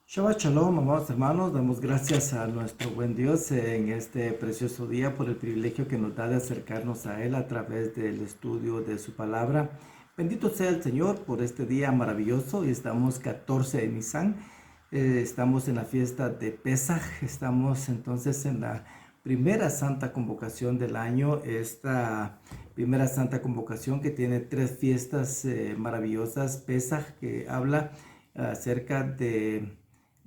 Shabbat Shalom, amados hermanos, damos gracias a nuestro buen Dios en este precioso día por el privilegio que nos da de acercarnos a Él a través del estudio de su palabra. Bendito sea el Señor por este día maravilloso y estamos 14 de Nisan, estamos en la fiesta de Pesaj, estamos entonces en la primera santa convocación del año, esta primera santa convocación que tiene tres fiestas maravillosas. Pesaj, que habla acerca de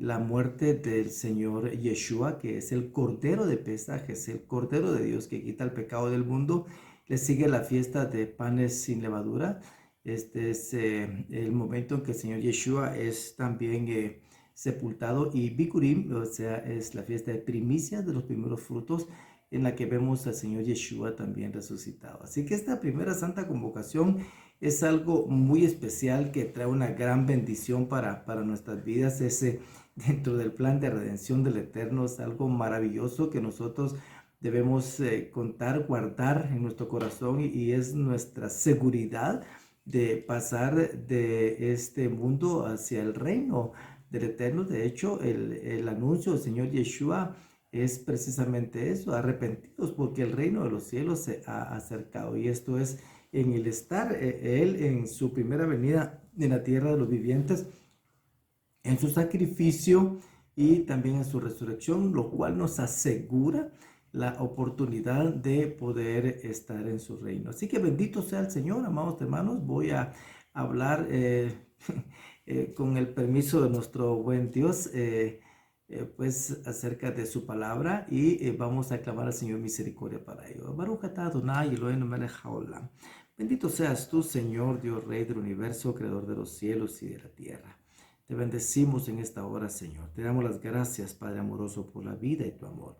la muerte del Señor Yeshua, que es el Cordero de Pesaj, es el Cordero de Dios que quita el pecado del mundo. Le sigue la fiesta de panes sin levadura. Este es el momento en que el Señor Yeshua es también sepultado, y Bikurim, o sea, es la fiesta de primicias de los primeros frutos, en la que vemos al Señor Yeshua también resucitado. Así que esta primera santa convocación es algo muy especial que trae una gran bendición para nuestras vidas. Ese dentro del plan de redención del Eterno es algo maravilloso que nosotros debemos contar, guardar en nuestro corazón, y es nuestra seguridad de pasar de este mundo hacia el reino del Eterno. De hecho, el anuncio del Señor Yeshua es precisamente eso: arrepentidos porque el reino de los cielos se ha acercado. Y esto es en el estar Él en su primera venida en la tierra de los vivientes, en su sacrificio y también en su resurrección, lo cual nos asegura la oportunidad de poder estar en su reino. Así que bendito sea el Señor, amados hermanos. Voy a hablar con el permiso de nuestro buen Dios, pues acerca de su palabra, y vamos a clamar al Señor misericordia para ello. Baruch atah Adonai Eloheinu melech haolam. Bendito seas tú, Señor, Dios Rey del universo, creador de los cielos y de la tierra. Te bendecimos en esta hora, Señor. Te damos las gracias, Padre amoroso, por la vida y tu amor.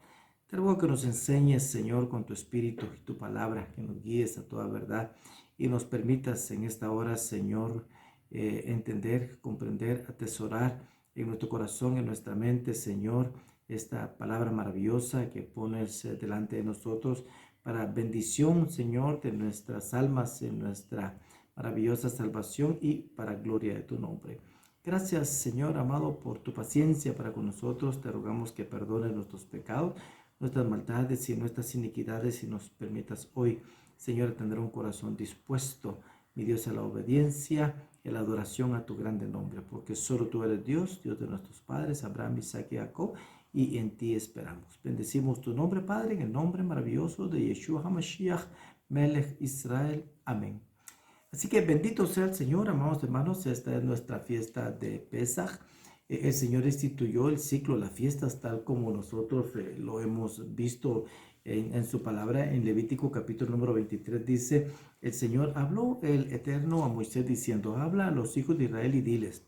Te ruego que nos enseñes, Señor, con tu espíritu y tu palabra, que nos guíes a toda verdad y nos permitas en esta hora, Señor, entender, comprender, atesorar en nuestro corazón, en nuestra mente, Señor, esta palabra maravillosa que pones delante de nosotros para bendición, Señor, de nuestras almas, en nuestra maravillosa salvación y para gloria de tu nombre. Gracias, Señor amado, por tu paciencia para con nosotros. Te rogamos que perdones nuestros pecados, nuestras maldades y nuestras iniquidades, y nos permitas hoy, Señor, tener un corazón dispuesto, mi Dios, a la obediencia y a la adoración a tu grande nombre, porque solo tú eres Dios, Dios de nuestros padres, Abraham, Isaac y Jacob, y en ti esperamos. Bendecimos tu nombre, Padre, en el nombre maravilloso de Yeshua HaMashiach, Melech Israel. Amén. Así que bendito sea el Señor, amados hermanos. Esta es nuestra fiesta de Pesaj. El Señor instituyó el ciclo de las fiestas tal como nosotros lo hemos visto en su palabra. En Levítico capítulo número 23 dice: el Señor habló el Eterno a Moisés diciendo: habla a los hijos de Israel y diles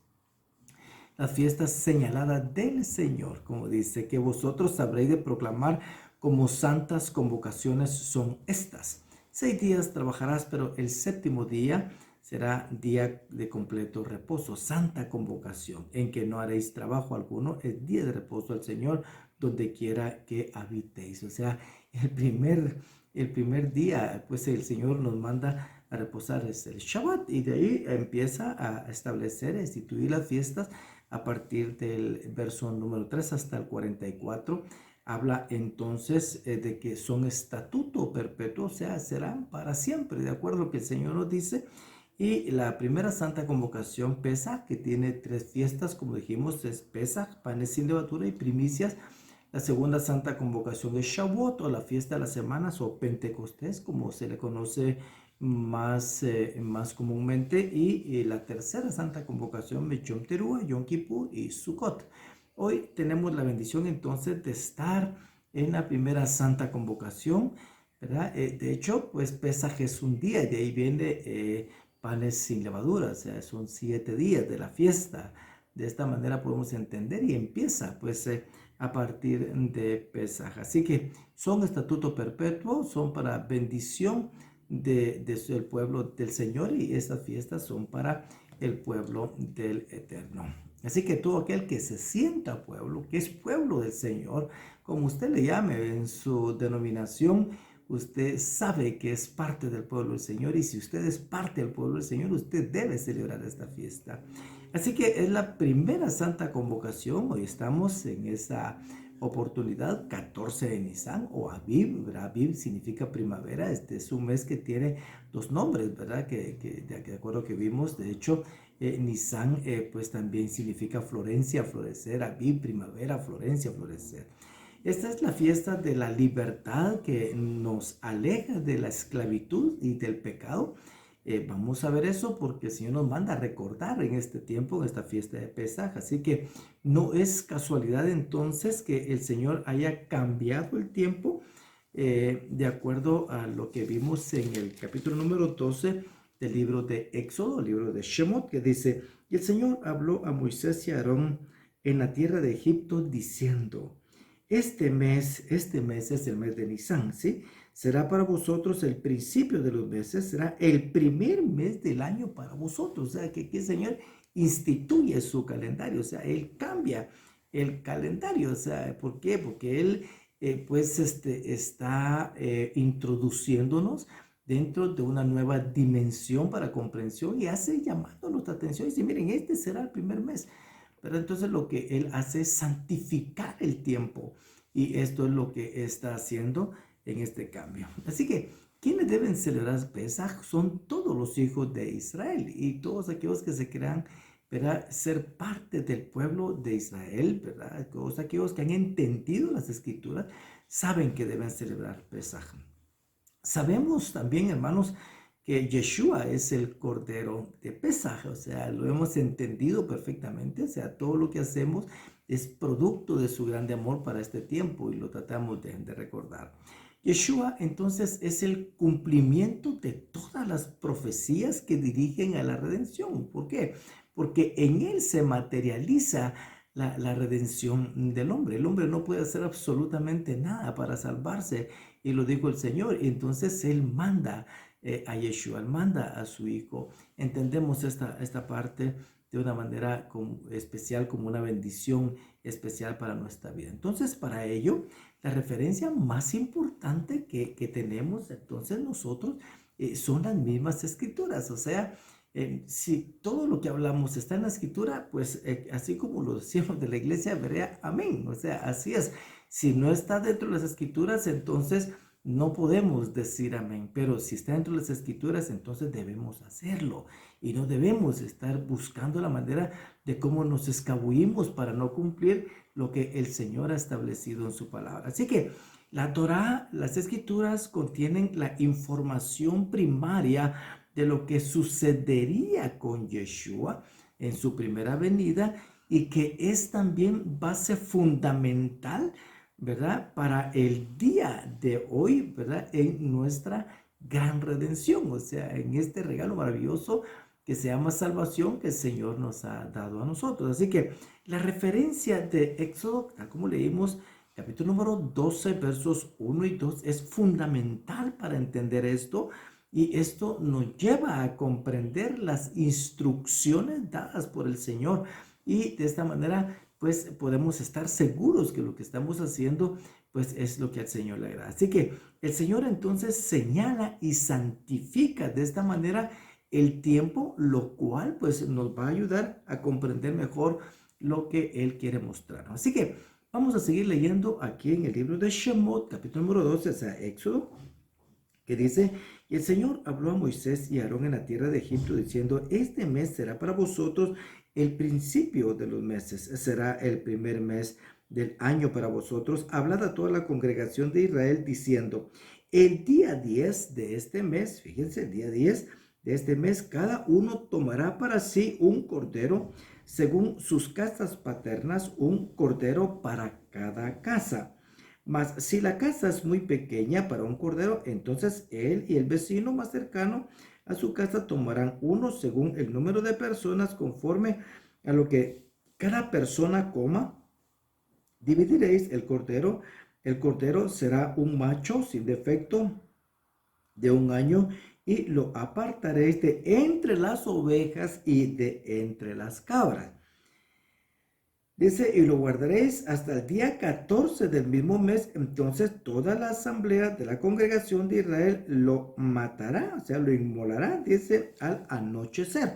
las fiestas señaladas del Señor, como dice, que vosotros sabréis de proclamar como santas convocaciones son estas. 6 días trabajarás, pero el séptimo día será día de completo reposo, santa convocación, en que no haréis trabajo alguno, es día de reposo al Señor, donde quiera que habitéis. O sea, el primer día, pues el Señor nos manda a reposar, es el Shabbat, y de ahí empieza a establecer, a instituir las fiestas a partir del verso número 3 hasta el 44. Habla entonces de que son estatuto perpetuo, o sea, serán para siempre, de acuerdo a lo que el Señor nos dice. Y la primera santa convocación, Pesaj, que tiene tres fiestas, como dijimos, es Pesaj, panes sin levadura y primicias. La segunda santa convocación es Shavuot, o la fiesta de las semanas, o Pentecostés, como se le conoce más comúnmente. Y la tercera santa convocación es Yom Teruah, Yom Kippur y Sukkot. Hoy tenemos la bendición entonces de estar en la primera santa convocación, ¿verdad? De hecho, pues Pesaj es un día, y de ahí viene panes sin levadura, o sea, son 7 días de la fiesta. De esta manera podemos entender, y empieza pues a partir de Pesaj. Así que son estatuto perpetuo, son para bendición del pueblo del Señor, y estas fiestas son para el pueblo del Eterno. Así que todo aquel que se sienta pueblo, que es pueblo del Señor, como usted le llame en su denominación, usted sabe que es parte del pueblo del Señor, y si usted es parte del pueblo del Señor, usted debe celebrar esta fiesta. Así que es la primera santa convocación. Hoy estamos en esa oportunidad, 14 de Nisan o Aviv, ¿verdad? Aviv significa primavera. Este es un mes que tiene dos nombres, ¿verdad? De acuerdo que vimos, de hecho, Nisan pues también significa florencia, florecer, Aviv, primavera, florencia, florecer. Esta es la fiesta de la libertad que nos aleja de la esclavitud y del pecado. Vamos a ver eso porque el Señor nos manda a recordar en este tiempo, en esta fiesta de Pesaj. Así que no es casualidad entonces que el Señor haya cambiado el tiempo de acuerdo a lo que vimos en el capítulo número 12 del libro de Éxodo, el libro de Shemot, que dice: y el Señor habló a Moisés y a Aarón en la tierra de Egipto diciendo: este mes es el mes de Nisan, ¿sí? Será para vosotros el principio de los meses, será el primer mes del año para vosotros. O sea, que aquí el Señor instituye su calendario, o sea, Él cambia el calendario. O sea, ¿por qué? Porque Él, está introduciéndonos dentro de una nueva dimensión para comprensión y hace llamando nuestra atención y dice: miren, este será el primer mes. Pero entonces lo que Él hace es santificar el tiempo. Y esto es lo que está haciendo en este cambio. Así que, ¿quiénes deben celebrar Pesaj? Son todos los hijos de Israel y todos aquellos que se crean, ¿verdad?, ser parte del pueblo de Israel, ¿verdad? Todos aquellos que han entendido las escrituras saben que deben celebrar Pesaj. Sabemos también, hermanos, que Yeshua es el Cordero de Pesaj, o sea, lo hemos entendido perfectamente, o sea, todo lo que hacemos es producto de su grande amor para este tiempo y lo tratamos de recordar. Yeshua entonces es el cumplimiento de todas las profecías que dirigen a la redención. ¿Por qué? Porque en él se materializa la redención del hombre. El hombre no puede hacer absolutamente nada para salvarse, y lo dijo el Señor. Entonces él manda a Yeshua, él manda a su Hijo. Entendemos esta parte de una manera especial, como una bendición especial para nuestra vida. Entonces, para ello, la referencia más importante que tenemos entonces nosotros son las mismas escrituras. O sea, si todo lo que hablamos está en la escritura, pues así como lo decimos de la iglesia hebrea, amén. O sea, así es. Si no está dentro de las escrituras, entonces no podemos decir amén, pero si está dentro de las escrituras, entonces debemos hacerlo y no debemos estar buscando la manera de cómo nos escabullimos para no cumplir lo que el Señor ha establecido en su palabra. Así que la Torá, las escrituras contienen la información primaria de lo que sucedería con Yeshua en su primera venida y que es también base fundamental, ¿verdad?, para el día de hoy, ¿verdad?, en nuestra gran redención, o sea, en este regalo maravilloso que se llama salvación que el Señor nos ha dado a nosotros. Así que la referencia de Éxodo, tal como leímos, capítulo número 12, versos 1 y 2, es fundamental para entender esto, y esto nos lleva a comprender las instrucciones dadas por el Señor, y de esta manera pues podemos estar seguros que lo que estamos haciendo pues es lo que al Señor le agrada. Así que el Señor entonces señala y santifica de esta manera el tiempo, lo cual pues nos va a ayudar a comprender mejor lo que Él quiere mostrar. Así que vamos a seguir leyendo aquí en el libro de Shemot, capítulo número 12, o sea, Éxodo, que dice: y el Señor habló a Moisés y a Aarón en la tierra de Egipto diciendo: este mes será para vosotros el principio de los meses, será el primer mes del año para vosotros. Hablad a toda la congregación de Israel diciendo: el día 10 de este mes, fíjense, el día 10 de este mes, cada uno tomará para sí un cordero según sus casas paternas, un cordero para cada casa. Mas si la casa es muy pequeña para un cordero, entonces él y el vecino más cercano a su casa tomarán uno según el número de personas, conforme a lo que cada persona coma. Dividiréis el cordero. El cordero será un macho sin defecto de un año, y lo apartaréis de entre las ovejas y de entre las cabras. Dice: y lo guardaréis hasta el día 14 del mismo mes. Entonces toda la asamblea de la congregación de Israel lo matará, o sea, lo inmolará, dice, al anochecer.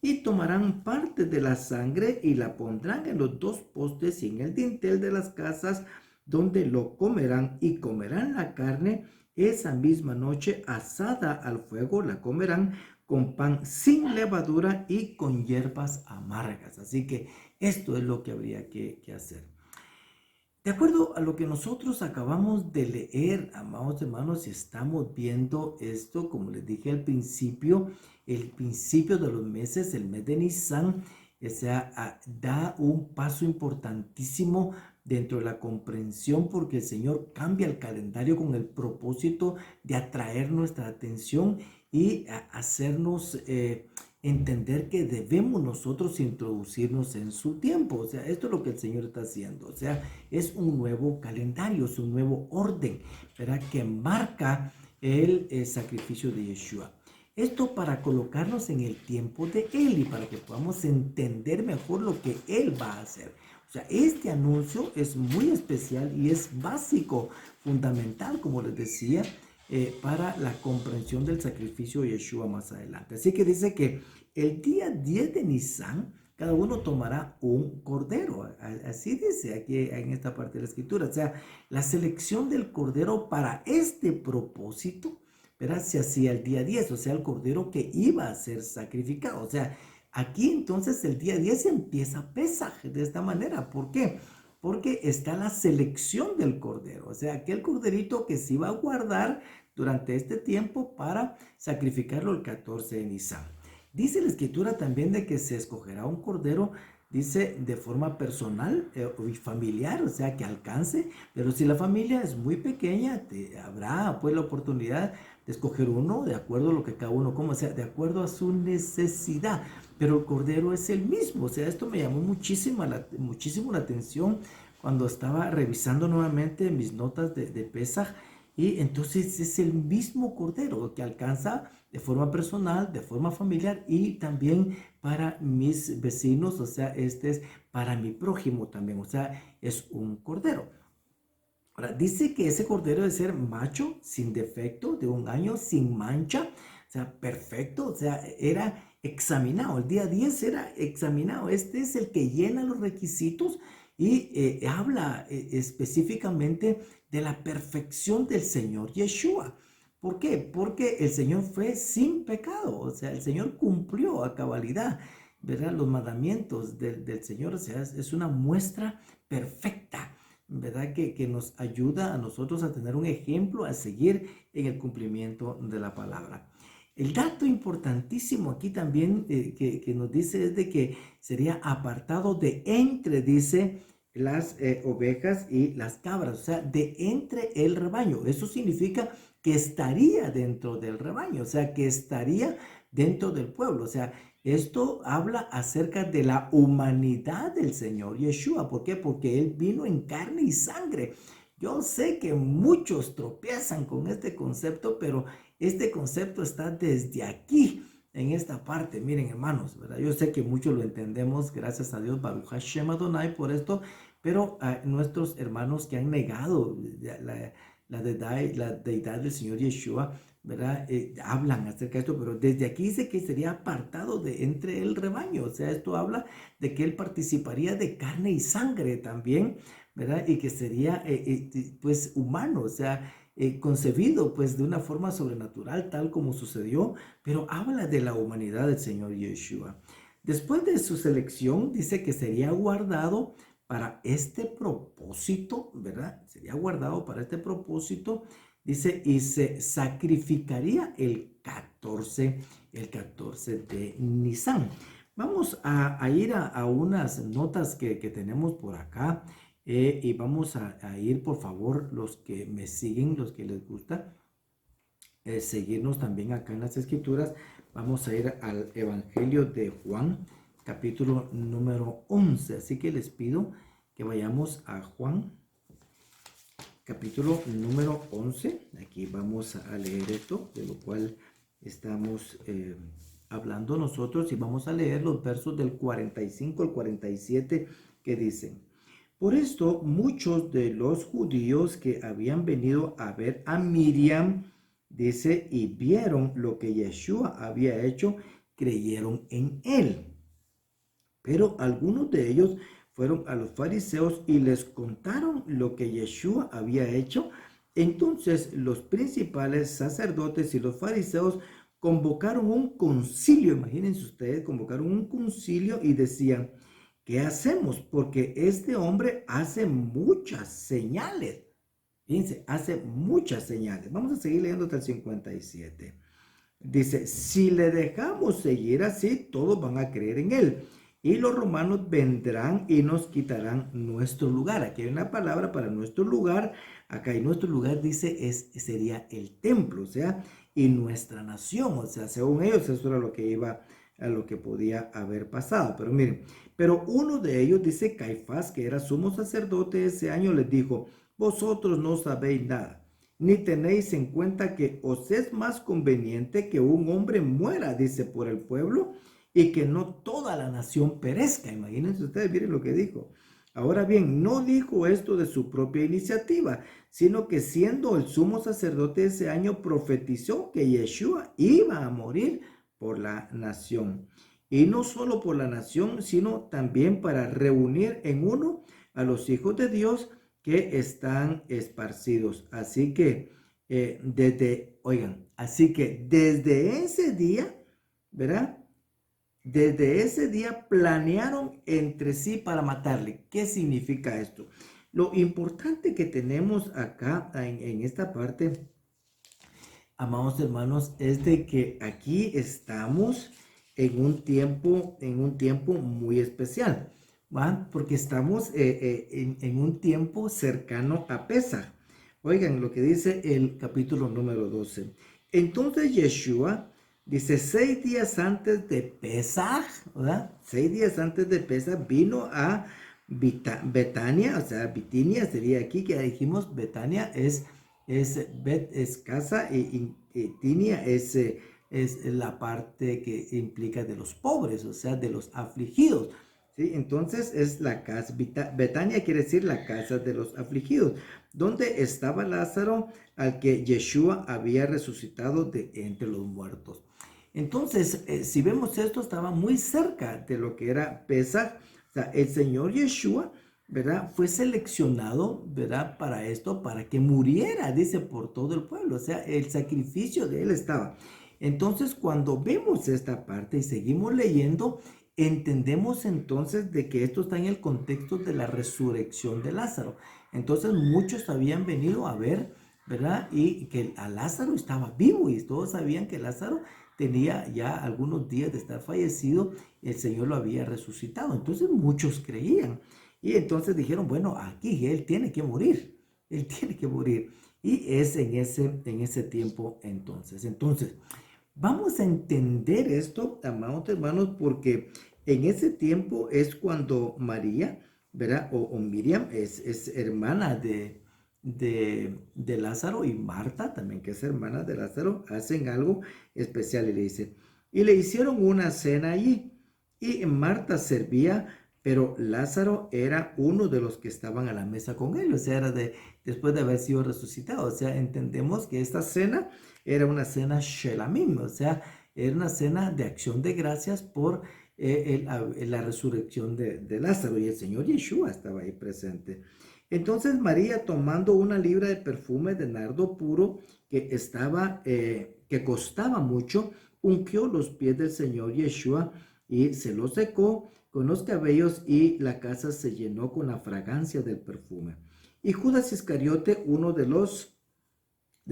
y tomarán parte de la sangre y la pondrán en los dos postes y en el dintel de las casas donde lo comerán, y comerán la carne esa misma noche asada al fuego, la comerán con pan sin levadura y con hierbas amargas. Así que esto es lo que habría que hacer. De acuerdo a lo que nosotros acabamos de leer, amados hermanos, y estamos viendo esto, como les dije al principio, el principio de los meses, el mes de Nisan, o sea, da un paso importantísimo dentro de la comprensión, porque el Señor cambia el calendario con el propósito de atraer nuestra atención y hacernos entender que debemos nosotros introducirnos en su tiempo. O sea, esto es lo que el Señor está haciendo. O sea, es un nuevo calendario, es un nuevo orden, ¿verdad? Que marca el sacrificio de Yeshua. Esto para colocarnos en el tiempo de Él y para que podamos entender mejor lo que Él va a hacer. O sea, este anuncio es muy especial y es básico, fundamental, como les decía, para la comprensión del sacrificio de Yeshua más adelante. Así que dice que el día 10 de Nisan, cada uno tomará un cordero. Así dice aquí en esta parte de la escritura. O sea, la selección del cordero para este propósito, ¿verdad? Se hacía el día 10, o sea, el cordero que iba a ser sacrificado. O sea, aquí entonces el día 10 empieza Pesaj de esta manera. ¿Por qué? Porque está la selección del cordero. O sea, aquel corderito que se iba a guardar durante este tiempo para sacrificarlo el 14 de Nisan. Dice la escritura también de que se escogerá un cordero, dice, de forma personal y familiar, o sea, que alcance, pero si la familia es muy pequeña, habrá pues la oportunidad de escoger uno de acuerdo a lo que cada uno coma, o sea, de acuerdo a su necesidad, pero el cordero es el mismo. O sea, esto me llamó muchísimo la atención cuando estaba revisando nuevamente mis notas de Pesaj, y entonces es el mismo cordero que alcanza de forma personal, de forma familiar y también para mis vecinos. O sea, este es para mi prójimo también. O sea, es un cordero. Ahora, dice que ese cordero debe ser macho, sin defecto, de 1 año, sin mancha, o sea, perfecto. O sea, era examinado. El día 10 era examinado. Este es el que llena los requisitos y habla específicamente de la perfección del Señor Yeshua. ¿Por qué? Porque el Señor fue sin pecado. O sea, el Señor cumplió a cabalidad, ¿verdad? Los mandamientos del Señor. O sea, es una muestra perfecta, ¿verdad? Que nos ayuda a nosotros a tener un ejemplo a seguir en el cumplimiento de la palabra. El dato importantísimo aquí también que nos dice es de que sería apartado de entre, dice, las ovejas y las cabras, o sea, de entre el rebaño. Eso significa que estaría dentro del rebaño, o sea, que estaría dentro del pueblo. O sea, esto habla acerca de la humanidad del Señor Yeshua. ¿Por qué? Porque Él vino en carne y sangre. Yo sé que muchos tropiezan con este concepto, pero este concepto está desde aquí, en esta parte. Miren, hermanos, ¿verdad? Yo sé que muchos lo entendemos, gracias a Dios, Baruch Hashem Adonai, por esto, pero nuestros hermanos que han negado la deidad del Señor Yeshua, ¿verdad? Hablan acerca de esto, pero desde aquí dice que sería apartado de entre el rebaño. O sea, esto habla de que él participaría de carne y sangre también, ¿verdad? Y que sería pues humano, o sea, concebido pues de una forma sobrenatural, tal como sucedió, pero habla de la humanidad del Señor Yeshua. Después de su selección, dice que sería guardado para este propósito, ¿verdad? Sería guardado para este propósito, dice, y se sacrificaría el 14 de Nisan. Vamos a ir a unas notas que tenemos por acá. Y vamos a ir, por favor, los que me siguen, los que les gusta seguirnos también acá en las escrituras. Vamos a ir al Evangelio de Juan, capítulo número 11. Así que les pido que vayamos a Juan, capítulo número 11. Aquí vamos a leer esto, de lo cual estamos hablando nosotros, y vamos a leer los versos del 45 al 47 que dicen: por esto, muchos de los judíos que habían venido a ver a Miriam, dice, y vieron lo que Yeshua había hecho, creyeron en él. Pero algunos de ellos fueron a los fariseos y les contaron lo que Yeshua había hecho. Entonces los principales sacerdotes y los fariseos convocaron un concilio. Imagínense ustedes, convocaron un concilio y decían: ¿qué hacemos? Porque este hombre hace muchas señales. Fíjense, hace muchas señales. Vamos a seguir leyendo hasta el 57. Dice: si le dejamos seguir así, todos van a creer en él. Y los romanos vendrán y nos quitarán nuestro lugar. Aquí hay una palabra para nuestro lugar. Acá en nuestro lugar dice sería el templo, o sea, y nuestra nación. O sea, según ellos eso era lo que iba a lo que podía haber pasado. Pero miren, pero uno de ellos, dice Caifás, que era sumo sacerdote ese año, les dijo: vosotros no sabéis nada, ni tenéis en cuenta que os es más conveniente que un hombre muera, dice, por el pueblo, y que no toda la nación perezca. Imagínense ustedes, miren lo que dijo. Ahora bien, no dijo esto de su propia iniciativa, sino que siendo el sumo sacerdote ese año, profetizó que Yeshua iba a morir por la nación. Y no solo por la nación, sino también para reunir en uno a los hijos de Dios que están esparcidos. Así que así que desde ese día, ¿verdad? Desde ese día planearon entre sí para matarle. ¿Qué significa esto? Lo importante que tenemos acá en esta parte, amados hermanos, es de que aquí estamos en un tiempo muy especial, ¿va? Porque estamos en un tiempo cercano a Pesaj. Oigan lo que dice el capítulo número 12. Entonces Yeshua, dice, 6 días antes de Pesaj, ¿verdad? 6 días antes de Pesaj vino a Betania, o sea, Bitinia sería aquí, que ya dijimos, Betania es casa, y Tinia es la parte que implica de los pobres, o sea, de los afligidos. ¿Sí? Entonces es la casa, Betania quiere decir la casa de los afligidos, donde estaba Lázaro, al que Yeshua había resucitado de entre los muertos. Entonces, si vemos esto, estaba muy cerca de lo que era Pesaj. O sea, el Señor Yeshua, ¿verdad? Fue seleccionado, ¿verdad? Para esto, para que muriera, dice, por todo el pueblo. O sea, el sacrificio de él estaba. Entonces, cuando vemos esta parte y seguimos leyendo, entendemos entonces de que esto está en el contexto de la resurrección de Lázaro. Entonces, muchos habían venido a ver, ¿verdad? Y que a Lázaro estaba vivo, y todos sabían que Lázaro tenía ya algunos días de estar fallecido, el Señor lo había resucitado. Entonces muchos creían. Y entonces dijeron: bueno, aquí él tiene que morir, él tiene que morir. Y es en ese tiempo entonces. Entonces, vamos a entender esto, amados hermanos, porque en ese tiempo es cuando María, ¿verdad? O Miriam es hermana de Lázaro, y Marta también, que es hermana de Lázaro, hacen algo especial y le dicen, y le hicieron una cena allí, y Marta servía, pero Lázaro era uno de los que estaban a la mesa con él, o sea, era después de haber sido resucitado. O sea, entendemos que esta cena era una cena shelamim, o sea, era una cena de acción de gracias por la resurrección de Lázaro, y el Señor Yeshua estaba ahí presente. Entonces María, tomando una libra de perfume de nardo puro que costaba mucho, ungió los pies del Señor Yeshua y se los secó con los cabellos, y la casa se llenó con la fragancia del perfume. Y Judas Iscariote, uno de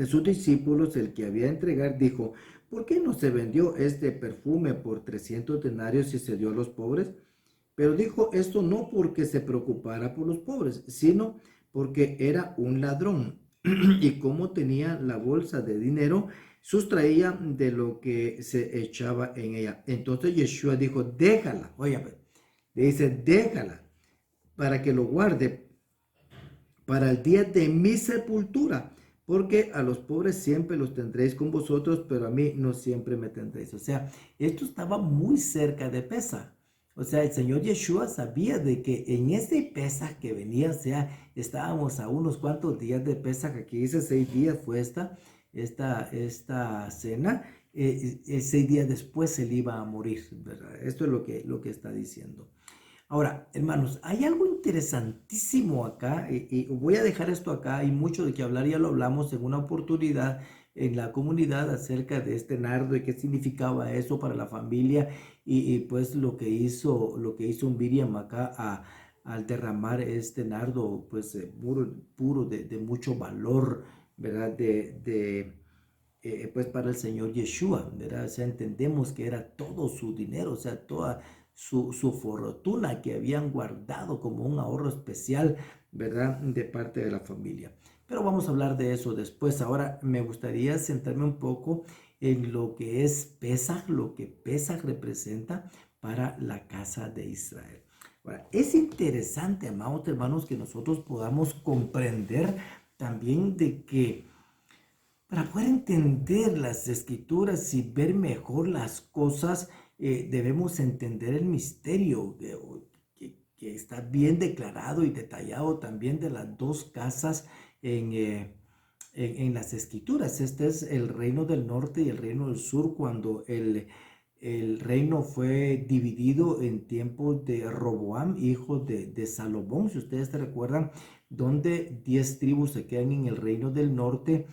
sus discípulos, el que había de entregar, dijo: ¿por qué no se vendió este perfume por 300 denarios y se dio a los pobres? Pero dijo esto no porque se preocupara por los pobres, sino porque era un ladrón, y como tenía la bolsa de dinero, sustraía de lo que se echaba en ella. Entonces Yeshua dijo: déjala. Oye, le dice: déjala, para que lo guarde para el día de mi sepultura, porque a los pobres siempre los tendréis con vosotros, pero a mí no siempre me tendréis. O sea, esto estaba muy cerca de Pesaj. O sea, el Señor Yeshua sabía de que en este Pesaj que venía, o sea, estábamos a unos cuantos días de Pesaj. Aquí dice 6 días fue esta cena, 6 días después él iba a morir, ¿verdad? Esto es lo que está diciendo. Ahora, hermanos, hay algo interesantísimo acá, y voy a dejar esto acá, hay mucho de qué hablar, ya lo hablamos en una oportunidad en la comunidad acerca de este nardo y qué significaba eso para la familia y pues lo que hizo Miriam acá al derramar este nardo pues puro de mucho valor, ¿verdad? Pues para el Señor Yeshua, ¿verdad? O sea, entendemos que era todo su dinero, o sea, toda su fortuna que habían guardado como un ahorro especial, ¿verdad? De parte de la familia. Pero vamos a hablar de eso después. Ahora me gustaría centrarme un poco en lo que es Pesaj, lo que Pesaj representa para la casa de Israel. Ahora, es interesante, amados hermanos, que nosotros podamos comprender también de que para poder entender las escrituras y ver mejor las cosas, debemos entender el misterio que está bien declarado y detallado también de las dos casas en las escrituras. Este es el reino del norte y el reino del sur cuando el reino fue dividido en tiempos de Roboam, hijo de Salomón, si ustedes se recuerdan, donde 10 tribus se quedan en el reino del norte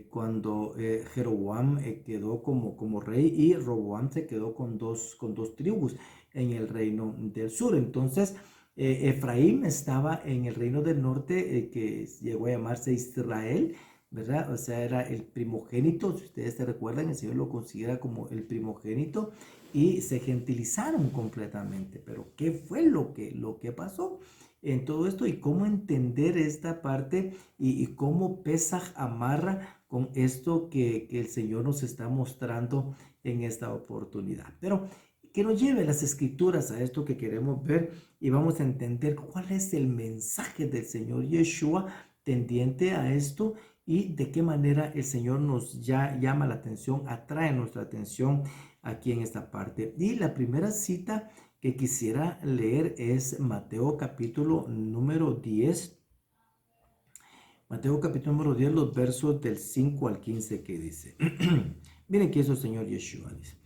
cuando Jeroboam quedó como rey y Roboam se quedó con dos tribus en el reino del sur. Entonces, Efraín estaba en el reino del norte que llegó a llamarse Israel, ¿verdad? O sea, era el primogénito, si ustedes se recuerdan, el Señor lo considera como el primogénito y se gentilizaron completamente. Pero, ¿qué fue lo que pasó en todo esto y cómo entender esta parte y cómo Pesaj amarra con esto que el Señor nos está mostrando en esta oportunidad? Pero que nos lleve las escrituras a esto que queremos ver y vamos a entender cuál es el mensaje del Señor Yeshua tendiente a esto y de qué manera el Señor nos llama la atención, atrae nuestra atención aquí en esta parte. Y la primera cita que quisiera leer es Mateo capítulo número 10. Mateo capítulo número 10, los versos del 5 al 15 que dice. Miren que eso el Señor Yeshua dice.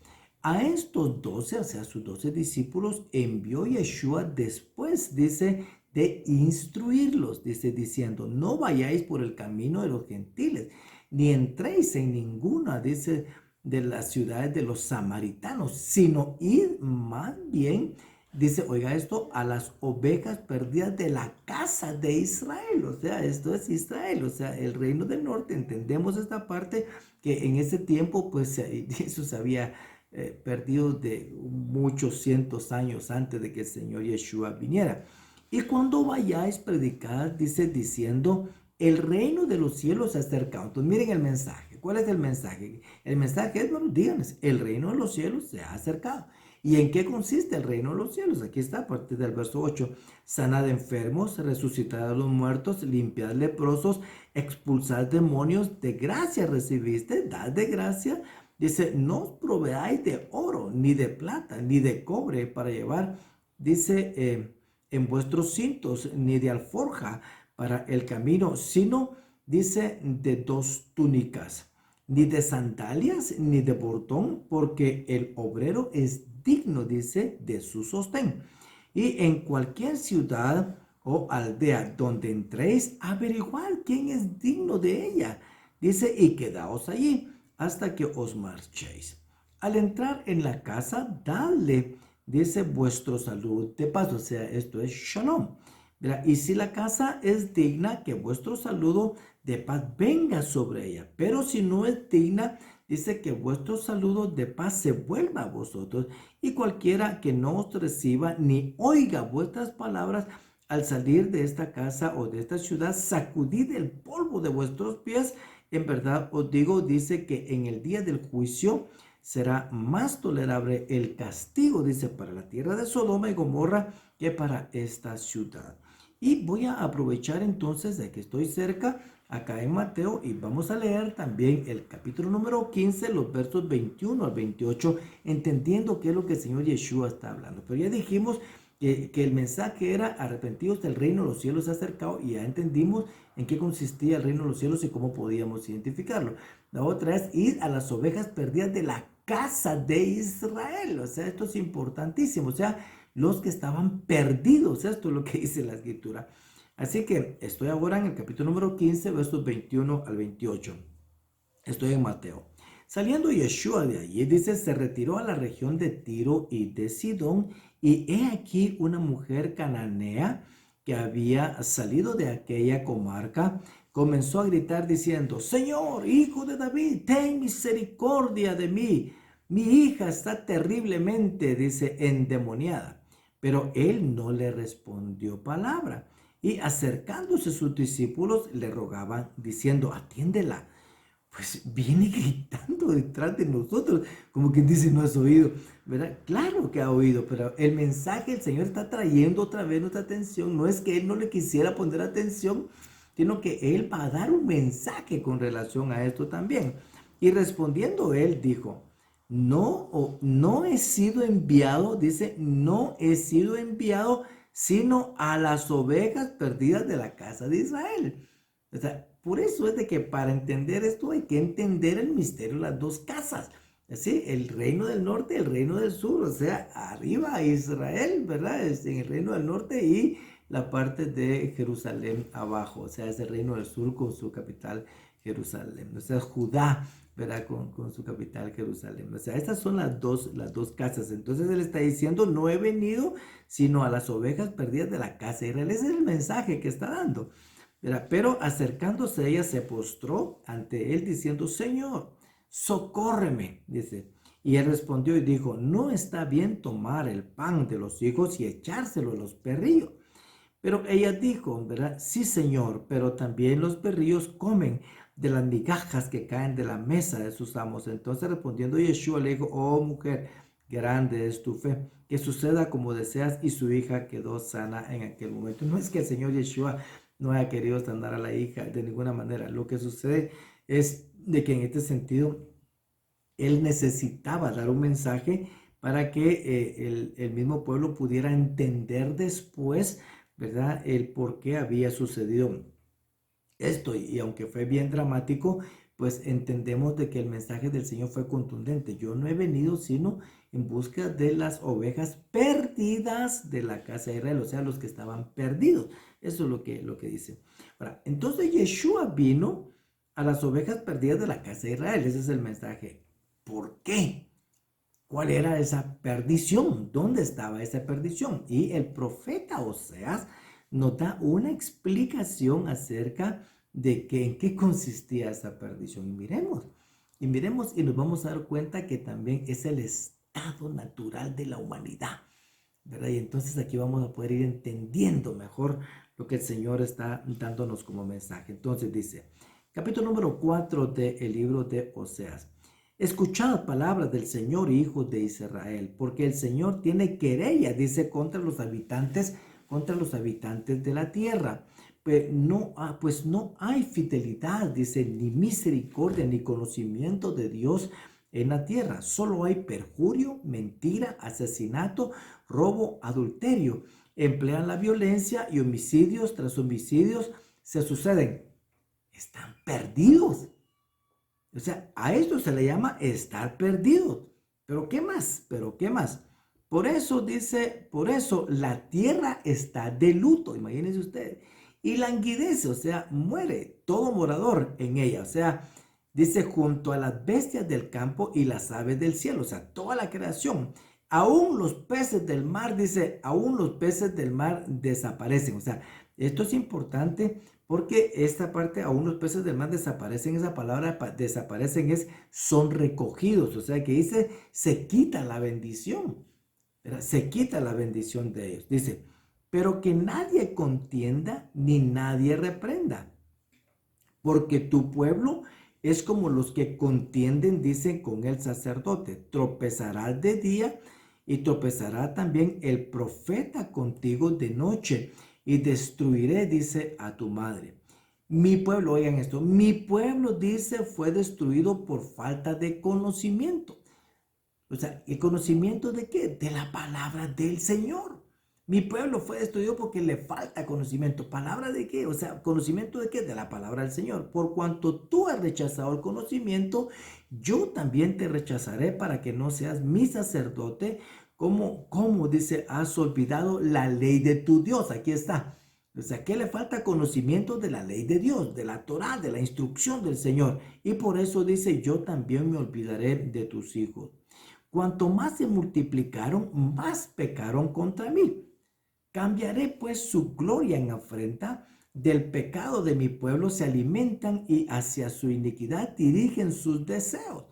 A estos 12, o sea, sus 12 discípulos, envió Yeshua después, dice, de instruirlos, dice, diciendo, no vayáis por el camino de los gentiles, ni entréis en ninguna, dice, de las ciudades de los samaritanos, sino id más bien, dice, oiga esto, a las ovejas perdidas de la casa de Israel. O sea, esto es Israel, o sea, el reino del norte. Entendemos esta parte que en ese tiempo, pues, eso se había perdido de muchos cientos años antes de que el Señor Yeshua viniera. Y cuando vayáis predicad, dice, diciendo, el reino de los cielos se ha acercado. Entonces, miren el mensaje. ¿Cuál es el mensaje? El mensaje es, bueno, díganles, el reino de los cielos se ha acercado. ¿Y en qué consiste el reino de los cielos? Aquí está, a partir del verso 8. Sanad enfermos, resucitad a los muertos, limpiad leprosos, expulsad demonios, de gracia recibiste, dad de gracia. Dice, no os proveáis de oro, ni de plata, ni de cobre para llevar, dice, en vuestros cintos, ni de alforja para el camino, sino, dice, de 2 túnicas, ni de sandalias, ni de bordón, porque el obrero es digno, dice, de su sostén. Y en cualquier ciudad o aldea donde entréis, averiguad quién es digno de ella. Dice, y quedaos allí hasta que os marchéis. Al entrar en la casa, dadle, dice, vuestro salud de paz. O sea, esto es shalom. ¿Verdad? Y si la casa es digna, que vuestro saludo de paz venga sobre ella. Pero si no es digna, dice que vuestro saludo de paz se vuelva a vosotros. Y cualquiera que no os reciba ni oiga vuestras palabras, al salir de esta casa o de esta ciudad, sacudid el polvo de vuestros pies. En verdad os digo, dice que en el día del juicio será más tolerable el castigo, dice, para la tierra de Sodoma y Gomorra que para esta ciudad. Y voy a aprovechar entonces de que estoy cerca acá en Mateo y vamos a leer también el capítulo número 15, los versos 21 al 28, entendiendo qué es lo que el Señor Yeshua está hablando. Pero ya dijimos que el mensaje era arrepentidos del reino de los cielos se ha acercado, y ya entendimos en qué consistía el reino de los cielos y cómo podíamos identificarlo. La otra es ir a las ovejas perdidas de la casa de Israel. O sea, esto es importantísimo. O sea, los que estaban perdidos. Esto es lo que dice la escritura. Así que estoy ahora en el capítulo número 15, versos 21 al 28. Estoy en Mateo. Saliendo Yeshua de allí, dice, se retiró a la región de Tiro y de Sidón, y he aquí una mujer cananea que había salido de aquella comarca, comenzó a gritar diciendo, Señor, hijo de David, ten misericordia de mí. Mi hija está terriblemente, dice, endemoniada. Pero él no le respondió palabra. Y acercándose sus discípulos le rogaban diciendo, atiéndela, pues viene gritando detrás de nosotros, como quien dice, no has oído, ¿verdad? Claro que ha oído, pero el mensaje el Señor está trayendo otra vez nuestra atención. No es que Él no le quisiera poner atención, sino que Él va a dar un mensaje con relación a esto también. Y respondiendo Él dijo, no he sido enviado, dice, no he sido enviado, sino a las ovejas perdidas de la casa de Israel. O sea, por eso es de que para entender esto hay que entender el misterio de las dos casas. Así, el reino del norte y el reino del sur. O sea, arriba Israel, ¿verdad? En el reino del norte, y la parte de Jerusalén abajo. O sea, es el reino del sur con su capital Jerusalén. O sea, Judá, ¿verdad? Con su capital Jerusalén. O sea, estas son las dos casas. Entonces él está diciendo, no he venido sino a las ovejas perdidas de la casa de Israel. Ese es el mensaje que está dando. Pero acercándose ella se postró ante él diciendo, Señor, socórreme, dice. Y él respondió y dijo, no está bien tomar el pan de los hijos y echárselo a los perrillos. Pero ella dijo, ¿verdad? Sí, Señor, pero también los perrillos comen de las migajas que caen de la mesa de sus amos. Entonces respondiendo Yeshua le dijo, oh mujer, grande es tu fe, que suceda como deseas, y su hija quedó sana en aquel momento. No es que el Señor Yeshua no haya querido sanar a la hija de ninguna manera. Lo que sucede es de que en este sentido él necesitaba dar un mensaje para que el mismo pueblo pudiera entender después, ¿verdad?, el por qué había sucedido esto. Y aunque fue bien dramático, pues entendemos de que el mensaje del Señor fue contundente. Yo no he venido sino en busca de las ovejas perdidas de la casa de Israel, o sea, los que estaban perdidos. Eso es lo que dice. Ahora, entonces Yeshua vino a las ovejas perdidas de la casa de Israel. Ese es el mensaje. ¿Por qué? ¿Cuál era esa perdición? ¿Dónde estaba esa perdición? Y el profeta Oseas nos da una explicación acerca de en qué consistía esa perdición. Y miremos y nos vamos a dar cuenta que también es el estado natural de la humanidad, ¿verdad? Y entonces aquí vamos a poder ir entendiendo mejor lo que el Señor está dándonos como mensaje. Entonces dice, capítulo número 4 del libro de Oseas. Escuchad palabras del Señor, hijos de Israel, porque el Señor tiene querella, dice, contra los habitantes de la tierra. Pues no hay fidelidad, dice, ni misericordia, ni conocimiento de Dios en la tierra. Solo hay perjurio, mentira, asesinato, robo, adulterio. Emplean la violencia y homicidios tras homicidios se suceden. Están perdidos. O sea, a esto se le llama estar perdido. ¿Pero qué más? ¿Pero qué más? Por eso dice, por eso la tierra está de luto, imagínense ustedes, y languidece, o sea, muere todo morador en ella. O sea, dice, junto a las bestias del campo y las aves del cielo, o sea, toda la creación. Aún los peces del mar, dice, aún los peces del mar desaparecen. O sea, esto es importante porque esta parte, aún los peces del mar desaparecen. Esa palabra desaparecen son recogidos. O sea, que dice, se quita la bendición, ¿verdad? Se quita la bendición de ellos. Dice, pero que nadie contienda ni nadie reprenda, porque tu pueblo es como los que contienden, dicen, con el sacerdote. Tropezarás de día y tropezará también el profeta contigo de noche, y destruiré, dice, a tu madre. Mi pueblo, oigan esto, mi pueblo, dice, fue destruido por falta de conocimiento. O sea, ¿el conocimiento de qué? De la palabra del Señor. Mi pueblo fue destruido porque le falta conocimiento. ¿Palabra de qué? O sea, ¿conocimiento de qué? De la palabra del Señor. Por cuanto tú has rechazado el conocimiento, yo también te rechazaré para que no seas mi sacerdote. Como dice, has olvidado la ley de tu Dios. Aquí está. O sea, que le falta conocimiento de la ley de Dios, de la Torá, de la instrucción del Señor. Y por eso dice, yo también me olvidaré de tus hijos. Cuanto más se multiplicaron, más pecaron contra mí. Cambiaré pues su gloria en afrenta, del pecado de mi pueblo se alimentan y hacia su iniquidad dirigen sus deseos.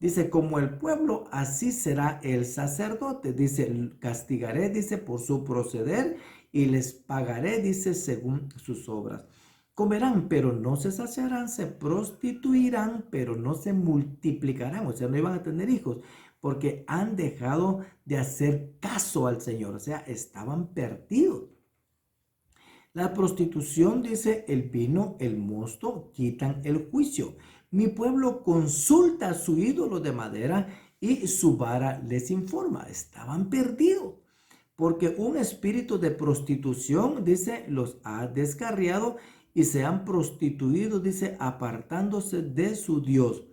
Dice, como el pueblo, así será el sacerdote. Dice, castigaré, dice, por su proceder y les pagaré, dice, según sus obras. Comerán, pero no se saciarán, se prostituirán, pero no se multiplicarán, o sea, no iban a tener hijos, porque han dejado de hacer caso al Señor, o sea, estaban perdidos. La prostitución, dice, el vino, el mosto, quitan el juicio. Mi pueblo consulta a su ídolo de madera y su vara les informa. Estaban perdidos porque un espíritu de prostitución, dice, los ha descarriado y se han prostituido, dice, apartándose de su Dios.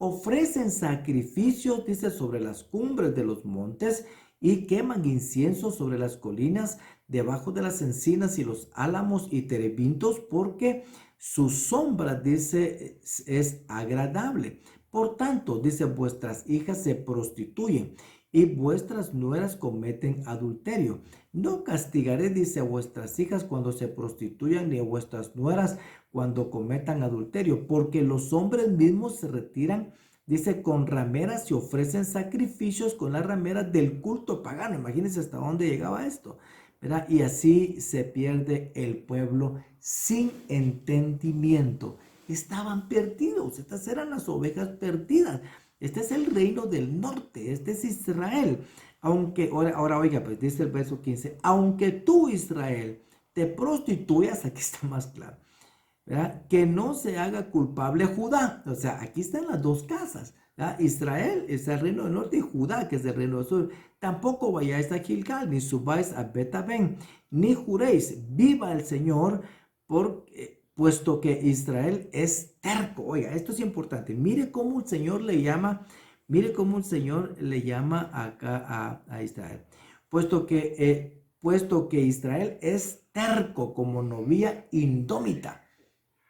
Ofrecen sacrificios, dice, sobre las cumbres de los montes y queman incienso sobre las colinas, debajo de las encinas y los álamos y terebintos, porque su sombra, dice, es agradable. Por tanto, dice, vuestras hijas se prostituyen y vuestras nueras cometen adulterio. No castigaré, dice, a vuestras hijas cuando se prostituyan, ni a vuestras nueras cuando cometan adulterio, porque los hombres mismos se retiran, dice, con rameras y ofrecen sacrificios con las rameras del culto pagano. Imagínense hasta dónde llegaba esto, ¿verdad? Y así se pierde el pueblo sin entendimiento. Estaban perdidos, estas eran las ovejas perdidas. Este es el reino del norte, este es Israel. Aunque, ahora oiga, pues dice el verso 15, aunque tú, Israel, te prostituyas, aquí está más claro, ¿verdad? Que no se haga culpable Judá. O sea, aquí están las dos casas, ¿verdad? Israel es el reino del norte y Judá, que es el reino del sur. Tampoco vayáis a Gilgal, ni subáis a Betabén, ni juréis, viva el Señor, puesto que Israel es terco. Oiga, esto es importante. Mire cómo el Señor le llama acá a Israel. Puesto que Israel es terco como novia indómita.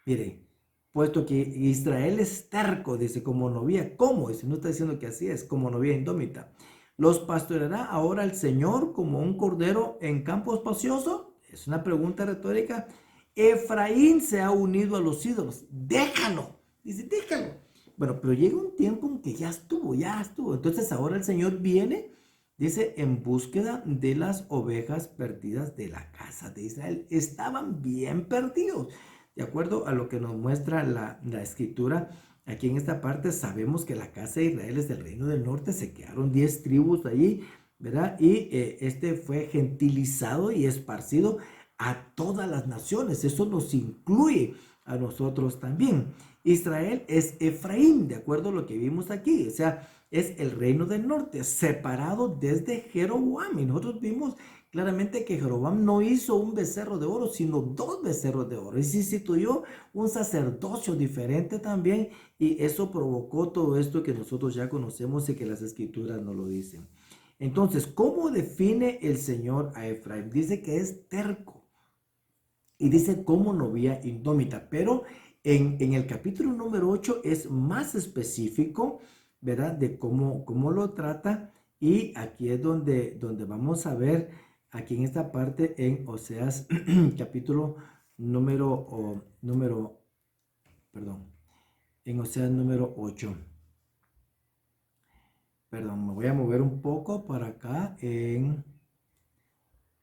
Mire, puesto que Israel es terco, dice, como novia, ¿cómo? Dice, no está diciendo que así es, como novia indómita. ¿Los pastoreará ahora el Señor como un cordero en campo espacioso? Es una pregunta retórica. Efraín se ha unido a los ídolos. Déjalo. Dice, déjalo. Bueno, pero llega un tiempo en que ya estuvo, ya estuvo. Entonces ahora el Señor viene, dice, en búsqueda de las ovejas perdidas de la casa de Israel. Estaban bien perdidos. De acuerdo a lo que nos muestra la escritura, aquí en esta parte sabemos que la casa de Israel es del reino del norte, se quedaron 10 tribus allí, ¿verdad? Y este fue gentilizado y esparcido a todas las naciones. Eso nos incluye a nosotros también. Israel es Efraín, de acuerdo a lo que vimos aquí, o sea, es el reino del norte, separado desde Jeroboam. Y nosotros vimos claramente que Jeroboam no hizo un becerro de oro, sino 2 becerros de oro. Y se instituyó un sacerdocio diferente también. Y eso provocó todo esto que nosotros ya conocemos y que las escrituras nos lo dicen. Entonces, ¿cómo define el Señor a Efraín? Dice que es terco. Y dice como novia indómita. Pero en el capítulo número 8 es más específico, ¿verdad? De cómo lo trata. Y aquí es donde vamos a ver, aquí en esta parte, en Oseas capítulo perdón, en Oseas número 8. Perdón, me voy a mover un poco para acá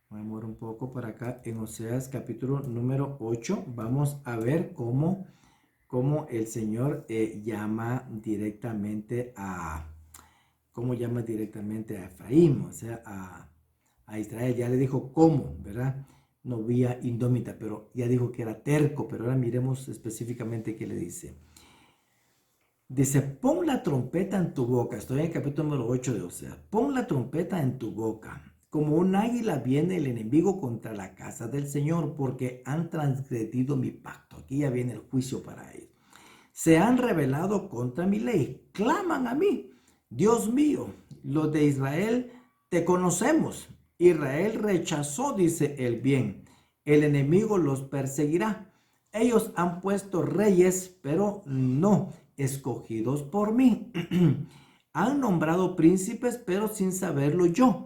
voy a mover un poco para acá en Oseas capítulo número 8. Vamos a ver cómo el Señor llama directamente a Efraín, o sea, a Israel. Ya le dijo cómo, ¿verdad? Novia indómita, pero ya dijo que era terco, pero ahora miremos específicamente qué le dice. Dice, pon la trompeta en tu boca. Estoy en el capítulo número 8 de Oseas. Pon la trompeta en tu boca. como un águila viene el enemigo contra la casa del Señor, porque han transgredido mi pacto. Aquí ya viene el juicio para ellos. Se han rebelado contra mi ley, claman a mí. Dios mío, los de Israel te conocemos. Israel rechazó, dice, el bien. El enemigo los perseguirá. Ellos han puesto reyes, pero no escogidos por mí. Han nombrado príncipes, pero sin saberlo yo.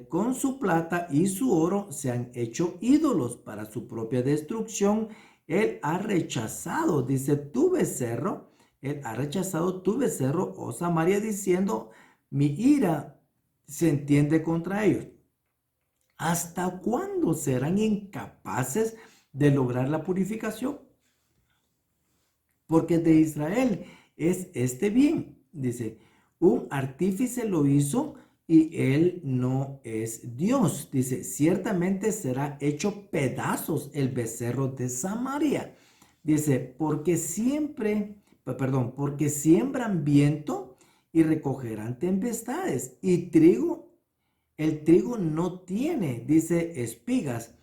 Con su plata y su oro se han hecho ídolos para su propia destrucción. Él ha rechazado, dice, tu becerro. Él ha rechazado tu becerro, oh Samaria, diciendo, mi ira se entiende contra ellos. ¿Hasta cuándo serán incapaces de lograr la purificación? Porque de Israel es este bien. Dice, un artífice lo hizo y él no es Dios. Dice, ciertamente será hecho pedazos el becerro de Samaria. Dice, porque siembran viento y recogerán tempestades. Y el trigo no tiene, dice, espigas,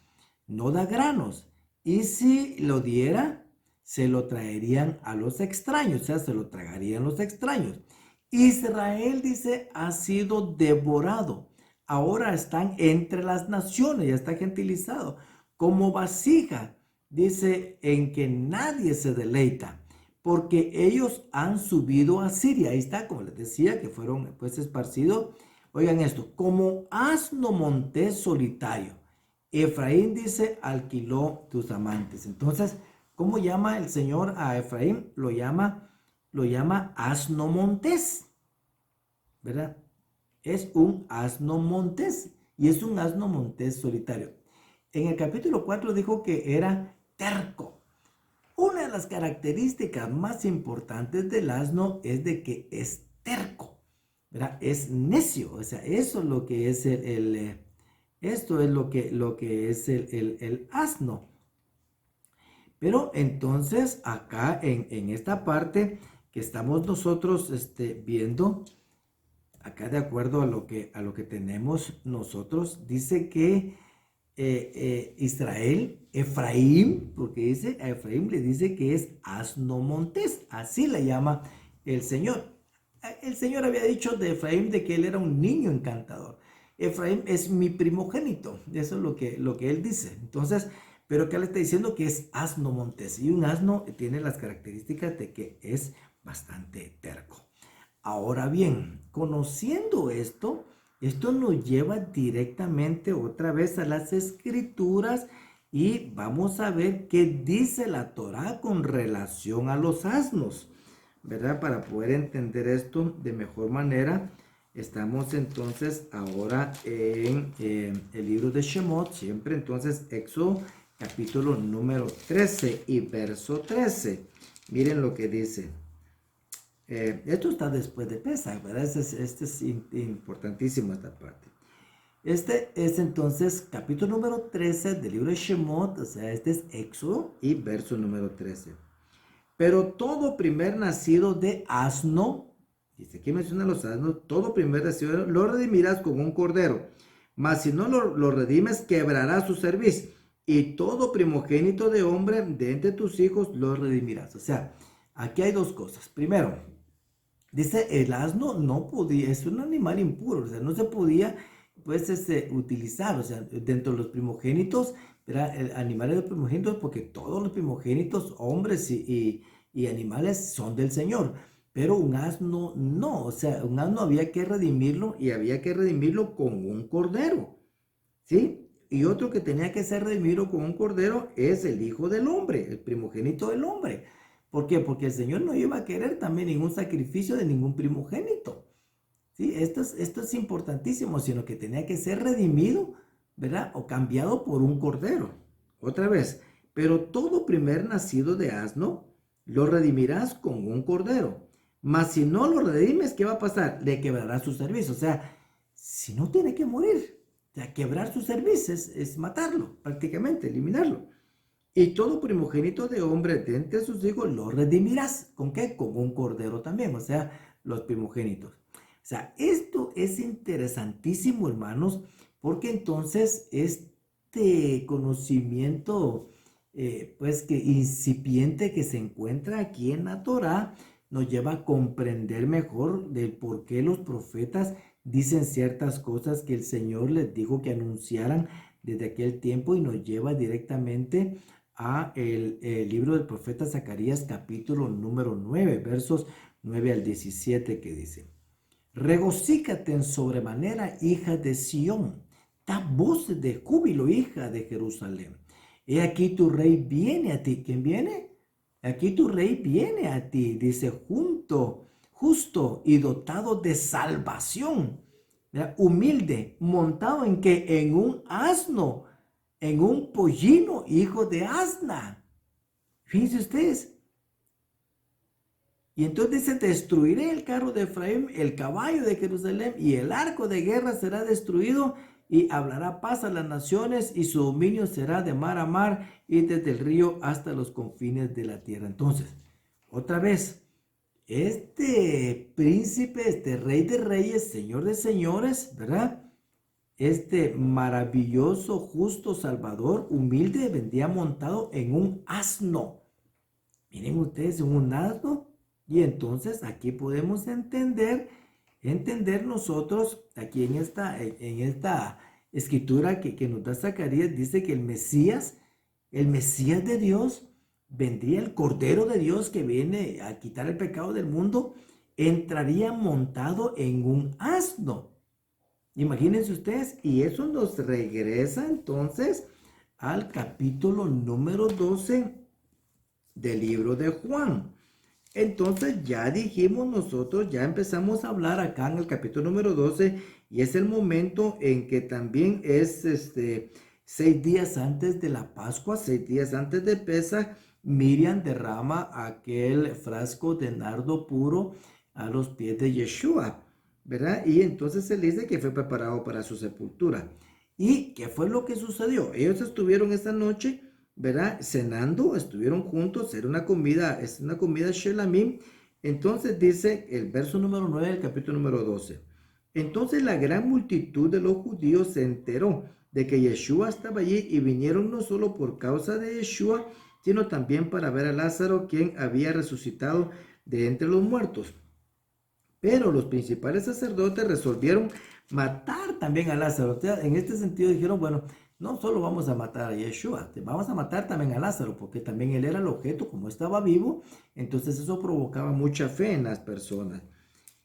no da granos. Y si lo diera, se lo traerían a los extraños, o sea, se lo tragarían los extraños. Israel, dice, ha sido devorado. Ahora están entre las naciones, ya está gentilizado, como vasija, dice, en que nadie se deleita, porque ellos han subido a Siria. Ahí está, como les decía, que fueron pues esparcidos. Oigan esto, como asno montés solitario. Efraín, dice, alquiló tus amantes. Entonces, ¿cómo llama el Señor a Efraín? Lo llama asno montés, ¿verdad? Es un asno montés y es un asno montés solitario. En el capítulo 4 dijo que era terco. Una de las características más importantes del asno es de que es terco, ¿verdad? Es necio, o sea, eso es lo que es esto es lo que es el asno. Pero entonces acá en esta parte que estamos nosotros viendo, acá de acuerdo a lo que tenemos nosotros, dice que Efraín, porque dice, a Efraín le dice que es asno montés, así le llama el Señor. El Señor había dicho de Efraín de que él era un niño encantador. Efraín es mi primogénito, eso es lo que él dice. Entonces, pero acá le está diciendo que es asno montés, y un asno tiene las características de que es bastante terco. Ahora bien, conociendo esto nos lleva directamente otra vez a las escrituras y vamos a ver qué dice la Torá con relación a los asnos, ¿verdad? Para poder entender esto de mejor manera, estamos entonces ahora en el libro de Shemot, siempre entonces Éxodo capítulo número 13 y verso 13. Miren lo que dice. Esto está después de Pesach, ¿verdad? Este es importantísimo esta parte. Este es entonces capítulo número 13 del libro de Shemot, o sea, este es Éxodo y verso número 13. Pero todo primer nacido de asno, dice aquí menciona los asnos, todo primer nacido lo redimirás con un cordero, mas si no lo redimes, quebrará su cerviz, y todo primogénito de hombre de entre tus hijos lo redimirás. O sea, aquí hay dos cosas. Primero, dice, el asno no podía, es un animal impuro, o sea, no se podía, pues, utilizar, o sea, dentro de los primogénitos, animales de primogénitos, porque todos los primogénitos, hombres y animales, son del Señor, pero un asno no, o sea, un asno había que redimirlo y había que redimirlo con un cordero, ¿sí? Y otro que tenía que ser redimido con un cordero es el hijo del hombre, el primogénito del hombre. ¿Por qué? Porque el Señor no iba a querer también ningún sacrificio de ningún primogénito. ¿Sí? Esto es importantísimo, sino que tenía que ser redimido, ¿verdad? O cambiado por un cordero. Otra vez, pero todo primer nacido de asno lo redimirás con un cordero. Mas si no lo redimes, ¿qué va a pasar? Le quebrará su servicio. O sea, si no tiene que morir. O sea, quebrar su servicio es matarlo, prácticamente, eliminarlo. Y todo primogénito de hombre de entre sus hijos lo redimirás. ¿Con qué? Con un cordero también, o sea, los primogénitos. O sea, esto es interesantísimo, hermanos, porque entonces este conocimiento pues que incipiente que se encuentra aquí en la Torá nos lleva a comprender mejor del por qué los profetas dicen ciertas cosas que el Señor les dijo que anunciaran desde aquel tiempo, y nos lleva directamente a el libro del profeta Zacarías, capítulo número 9, versos 9 al 17, que dice: regocícate en sobremanera, hija de Sión, da voces de júbilo, hija de Jerusalén. He aquí tu rey viene a ti. ¿Quién viene? Aquí tu rey viene a ti, dice, justo y dotado de salvación. ¿Verdad? Humilde, montado en que en un asno, en un pollino, hijo de asna. Fíjense ustedes. Y entonces dice: destruiré el carro de Efraín, el caballo de Jerusalén, y el arco de guerra será destruido, y hablará paz a las naciones, y su dominio será de mar a mar, y desde el río hasta los confines de la tierra. Entonces, otra vez, este príncipe, este rey de reyes, señor de señores, ¿verdad? Este maravilloso, justo Salvador, humilde, vendría montado en un asno. Miren ustedes, en un asno. Y entonces aquí podemos entender nosotros, aquí en esta escritura que nos da Zacarías, dice que el Mesías de Dios, vendría el Cordero de Dios que viene a quitar el pecado del mundo, entraría montado en un asno. Imagínense ustedes, y eso nos regresa entonces al capítulo número 12 del libro de Juan. Entonces ya dijimos nosotros, ya empezamos a hablar acá en el capítulo número 12, y es el momento en que también es 6 días antes de la Pascua, 6 días antes de Pesaj. Miriam derrama aquel frasco de nardo puro a los pies de Yeshua, ¿verdad? Y entonces se le dice que fue preparado para su sepultura. ¿Y qué fue lo que sucedió? Ellos estuvieron esta noche, ¿verdad? Cenando, estuvieron juntos, era una comida, es una comida shelamim. Entonces dice el verso número 9 del capítulo número 12. Entonces la gran multitud de los judíos se enteró de que Yeshua estaba allí, y vinieron no solo por causa de Yeshua, sino también para ver a Lázaro, quien había resucitado de entre los muertos. Pero los principales sacerdotes resolvieron matar también a Lázaro. O sea, en este sentido dijeron: bueno, no solo vamos a matar a Yeshua, vamos a matar también a Lázaro, porque también él era el objeto, como estaba vivo. Entonces eso provocaba mucha fe en las personas.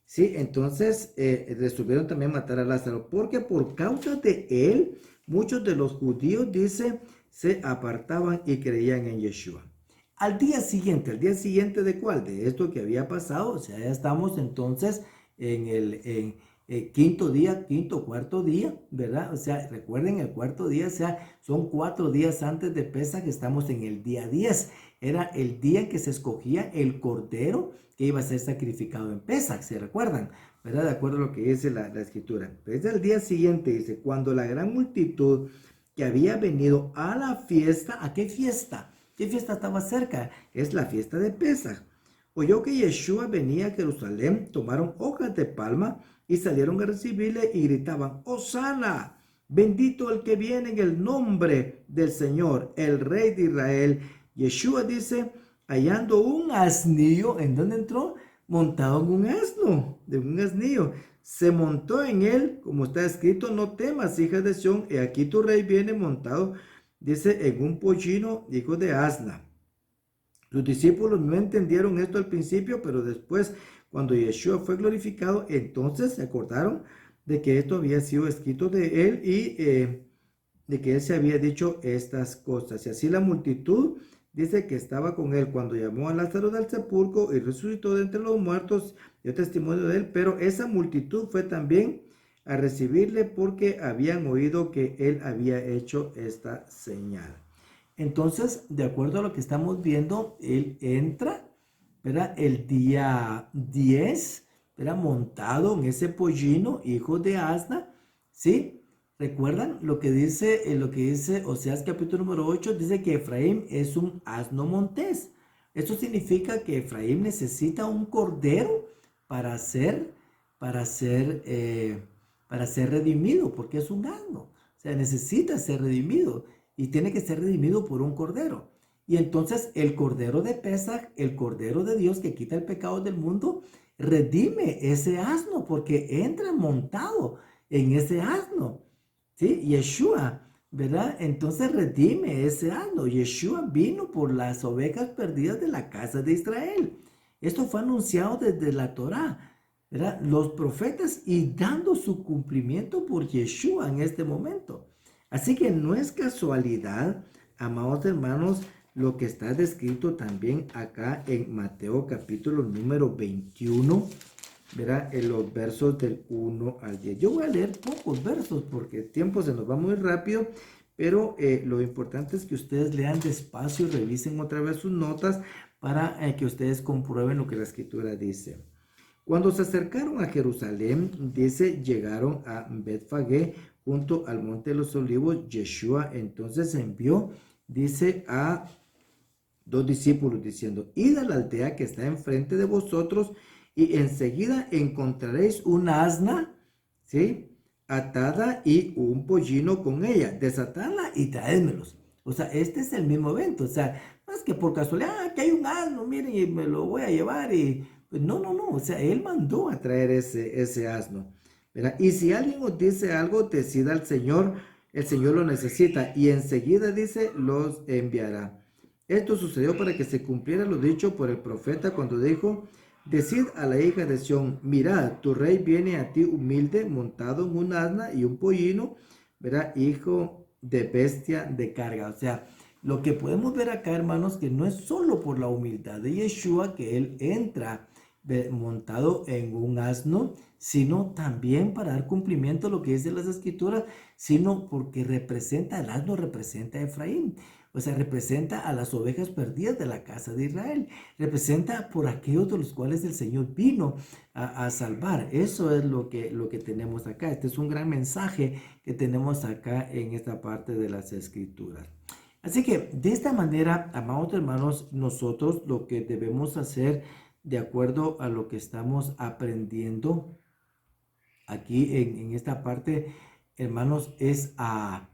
Sí, entonces resolvieron también matar a Lázaro, porque por causa de él, muchos de los judíos, dice, se apartaban y creían en Yeshua. ¿al día siguiente de cuál? De esto que había pasado. O sea, ya estamos entonces en el cuarto día, ¿verdad? O sea, recuerden, el cuarto día, o sea, son 4 días antes de Pesaj, que estamos en el día 10. Era el día en que se escogía el cordero que iba a ser sacrificado en Pesaj, ¿se recuerdan? ¿Verdad? De acuerdo a lo que dice la escritura. Desde el día siguiente, dice, cuando la gran multitud que había venido a la fiesta, ¿a qué fiesta? ¿Qué fiesta estaba cerca? Es la fiesta de Pesaj. Oyó que Yeshua venía a Jerusalén, tomaron hojas de palma y salieron a recibirle y gritaban: ¡Hosana! Bendito el que viene en el nombre del Señor, el Rey de Israel. Yeshua dice, hallando un asnillo. ¿En dónde entró? Montado en un asno, de un asnillo. Se montó en él, como está escrito: no temas, hija de Sión, y aquí tu rey viene montado, dice, en un pollino, hijo de asna. Sus discípulos no entendieron esto al principio, pero después, cuando Yeshua fue glorificado, entonces se acordaron de que esto había sido escrito de él, y de que él se había dicho estas cosas. Y así la multitud dice que estaba con él cuando llamó a Lázaro del sepulcro y resucitó de entre los muertos, dio testimonio de él. Pero esa multitud fue también a recibirle, porque habían oído que él había hecho esta señal. Entonces, de acuerdo a lo que estamos viendo, él entra, ¿verdad? El día 10, ¿verdad? Montado en ese pollino, hijo de asna, ¿sí? ¿Recuerdan lo que dice Oseas capítulo número 8? Dice que Efraín es un asno montés. Esto significa que Efraín necesita un cordero para ser para ser redimido, porque es un asno. O sea, necesita ser redimido y tiene que ser redimido por un cordero. Y entonces el cordero de Pesaj, el cordero de Dios que quita el pecado del mundo, redime ese asno porque entra montado en ese asno. ¿Sí? Yeshua, ¿verdad? Entonces redime ese asno. Yeshua vino por las ovejas perdidas de la casa de Israel. Esto fue anunciado desde la Torá, ¿verdad? Los profetas y dando su cumplimiento por Yeshua en este momento. Así que no es casualidad, amados hermanos, lo que está descrito también acá en Mateo capítulo número 21, ¿verdad? En los versos del 1 al 10. Yo voy a leer pocos versos porque el tiempo se nos va muy rápido, pero lo importante es que ustedes lean despacio y revisen otra vez sus notas para que ustedes comprueben lo que la escritura dice. Cuando se acercaron a Jerusalén, dice, llegaron a Betfagé junto al monte de los olivos. Yeshua entonces envió, dice, a 2 discípulos diciendo, id a la aldea que está enfrente de vosotros y enseguida encontraréis una asna, ¿sí? Atada y un pollino con ella. Desatadla y traédmelos. O sea, este es el mismo evento. O sea, no es que por casualidad, que hay un asno, miren, y me lo voy a llevar y... Pues no. O sea, él mandó a traer ese asno, ¿verdad? Y si alguien os dice algo, decida al Señor, el Señor lo necesita y enseguida dice, los enviará. Esto sucedió para que se cumpliera lo dicho por el profeta cuando dijo, decid a la hija de Sión, mirad, tu rey viene a ti humilde, montado en un asna y un pollino, ¿verdad? Hijo de bestia de carga. O sea, lo que podemos ver acá, hermanos, que no es solo por la humildad de Yeshua que él entra montado en un asno, sino también para dar cumplimiento a lo que dice las escrituras, sino porque el asno representa a Efraín. O sea, representa a las ovejas perdidas de la casa de Israel. Representa por aquellos de los cuales el Señor vino a salvar. Eso es lo que tenemos acá. Este es un gran mensaje que tenemos acá en esta parte de las Escrituras. Así que de esta manera, amados hermanos, nosotros lo que debemos hacer de acuerdo a lo que estamos aprendiendo aquí en esta parte, hermanos, es a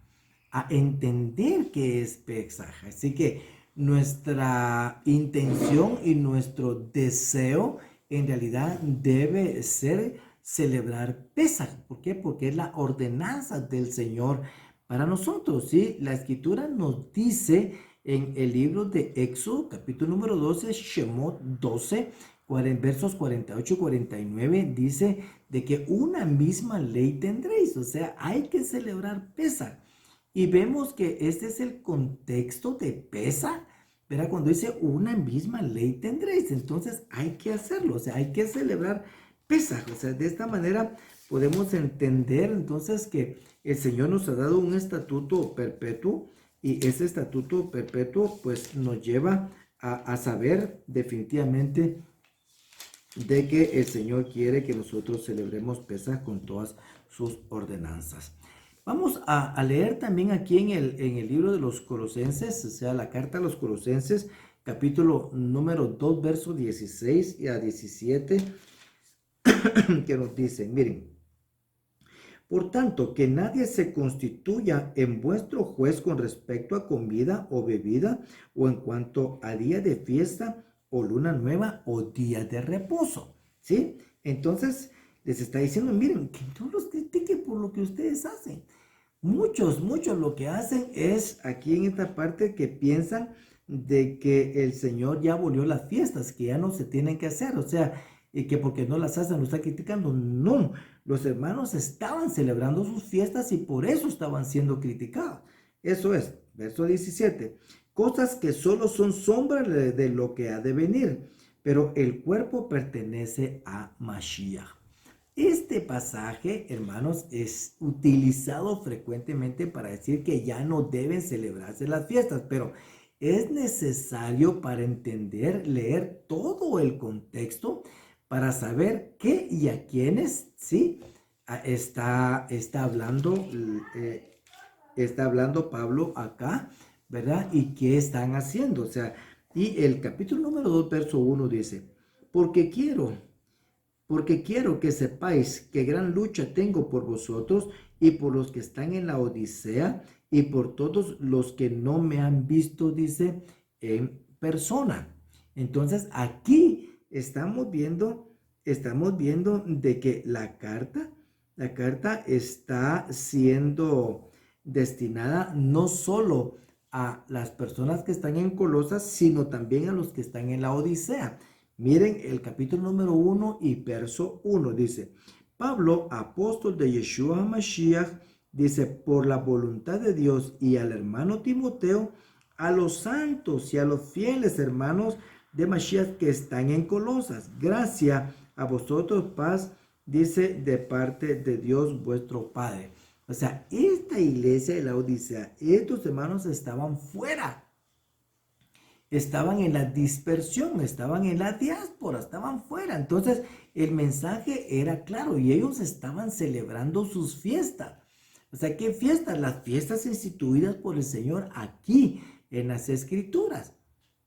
entender qué es Pesaj. Así que nuestra intención y nuestro deseo en realidad debe ser celebrar Pesaj. ¿Por qué? Porque es la ordenanza del Señor para nosotros, ¿sí? La escritura nos dice en el libro de Éxodo, capítulo número 12, Shemot 12, versos 48 y 49, dice de que una misma ley tendréis. O sea, hay que celebrar Pesaj. Y vemos que este es el contexto de Pesaj, ¿verdad? Cuando dice una misma ley tendréis, entonces hay que hacerlo, o sea, hay que celebrar Pesaj. O sea, de esta manera podemos entender entonces que el Señor nos ha dado un estatuto perpetuo y ese estatuto perpetuo pues nos lleva a saber definitivamente de que el Señor quiere que nosotros celebremos Pesaj con todas sus ordenanzas. Vamos a leer también aquí en el libro de los Colosenses, o sea, la carta a los Colosenses, capítulo número 2, versos 16 y a 17, que nos dicen, miren, por tanto, que nadie se constituya en vuestro juez con respecto a comida o bebida, o en cuanto a día de fiesta, o luna nueva, o día de reposo, ¿sí? Entonces, les está diciendo, miren, que no los critique por lo que ustedes hacen. Muchos lo que hacen es, aquí en esta parte, que piensan de que el Señor ya abolió las fiestas, que ya no se tienen que hacer, o sea, y que porque no las hacen lo está criticando. No, los hermanos estaban celebrando sus fiestas y por eso estaban siendo criticados. Eso es, verso 17, cosas que solo son sombra de lo que ha de venir, pero el cuerpo pertenece a Mashiach. Este pasaje, hermanos, es utilizado frecuentemente para decir que ya no deben celebrarse las fiestas, pero es necesario para entender, leer todo el contexto para saber qué y a quiénes, ¿sí? Está hablando Pablo acá, ¿verdad? Y qué están haciendo, o sea, y el capítulo número 2, verso 1 dice, porque quiero porque quiero que sepáis que gran lucha tengo por vosotros y por los que están en la Odisea y por todos los que no me han visto, dice, en persona. Entonces aquí estamos viendo de que la carta está siendo destinada no solo a las personas que están en Colosas, sino también a los que están en la Odisea. Miren el capítulo número 1 y verso 1 dice, Pablo, apóstol de Yeshua Mashiach, dice, por la voluntad de Dios y al hermano Timoteo, a los santos y a los fieles hermanos de Mashiach que están en Colosas. Gracia a vosotros, paz, dice, de parte de Dios vuestro Padre. O sea, esta iglesia de la Odisea, estos hermanos estaban fuera. Estaban en la dispersión, estaban en la diáspora, estaban fuera. Entonces, el mensaje era claro y ellos estaban celebrando sus fiestas. O sea, ¿qué fiestas? Las fiestas instituidas por el Señor aquí en las Escrituras.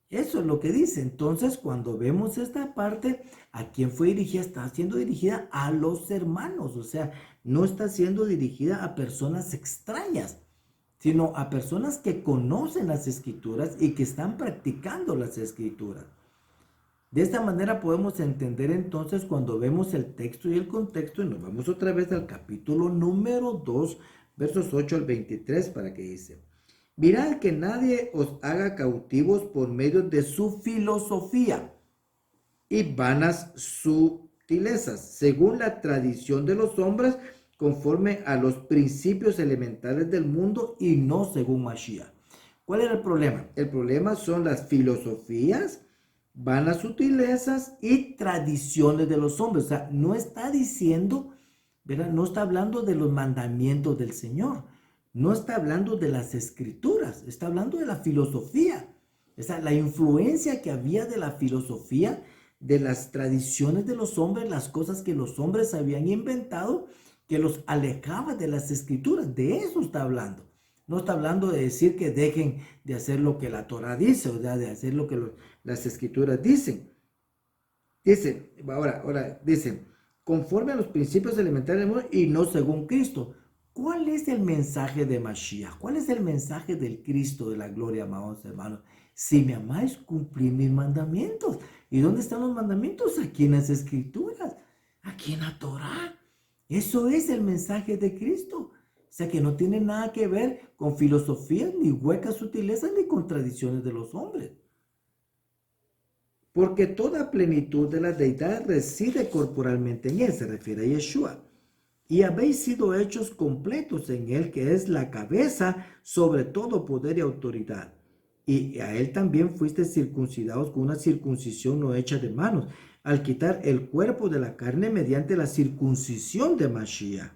Eso es lo que dice. Entonces, cuando vemos esta parte, ¿a quién fue dirigida? Está siendo dirigida a los hermanos. O sea, no está siendo dirigida a personas extrañas, sino a personas que conocen las Escrituras y que están practicando las Escrituras. De esta manera podemos entender entonces cuando vemos el texto y el contexto, y nos vamos otra vez al capítulo número 2, versos 8 al 23, para que dice, mirad que nadie os haga cautivos por medio de su filosofía y vanas sutilezas, según la tradición de los hombres, conforme a los principios elementales del mundo y no según Mashiach. ¿Cuál era el problema? El problema son las filosofías, vanas sutilezas y tradiciones de los hombres. O sea, no está diciendo, ¿verdad? No está hablando de los mandamientos del Señor. No está hablando de las escrituras. Está hablando de la filosofía. O sea, la influencia que había de la filosofía, de las tradiciones de los hombres, las cosas que los hombres habían inventado, que los alejaba de las escrituras. De eso está hablando. No está hablando de decir que dejen de hacer lo que la Torah dice, o sea, de hacer lo que las escrituras dicen. Dice, ahora dicen, conforme a los principios elementales del mundo y no según Cristo. ¿Cuál es el mensaje de Mashiach? ¿Cuál es el mensaje del Cristo de la gloria, amados hermanos? Si me amáis, cumplid mis mandamientos. ¿Y dónde están los mandamientos? Aquí en las escrituras, aquí en la Torah. Eso es el mensaje de Cristo. O sea que no tiene nada que ver con filosofías, ni huecas sutilezas, ni con tradiciones de los hombres. Porque toda plenitud de la deidad reside corporalmente en él, se refiere a Yeshua. Y habéis sido hechos completos en él, que es la cabeza sobre todo poder y autoridad. Y a él también fuiste circuncidados con una circuncisión no hecha de manos, al quitar el cuerpo de la carne mediante la circuncisión de Mashiach,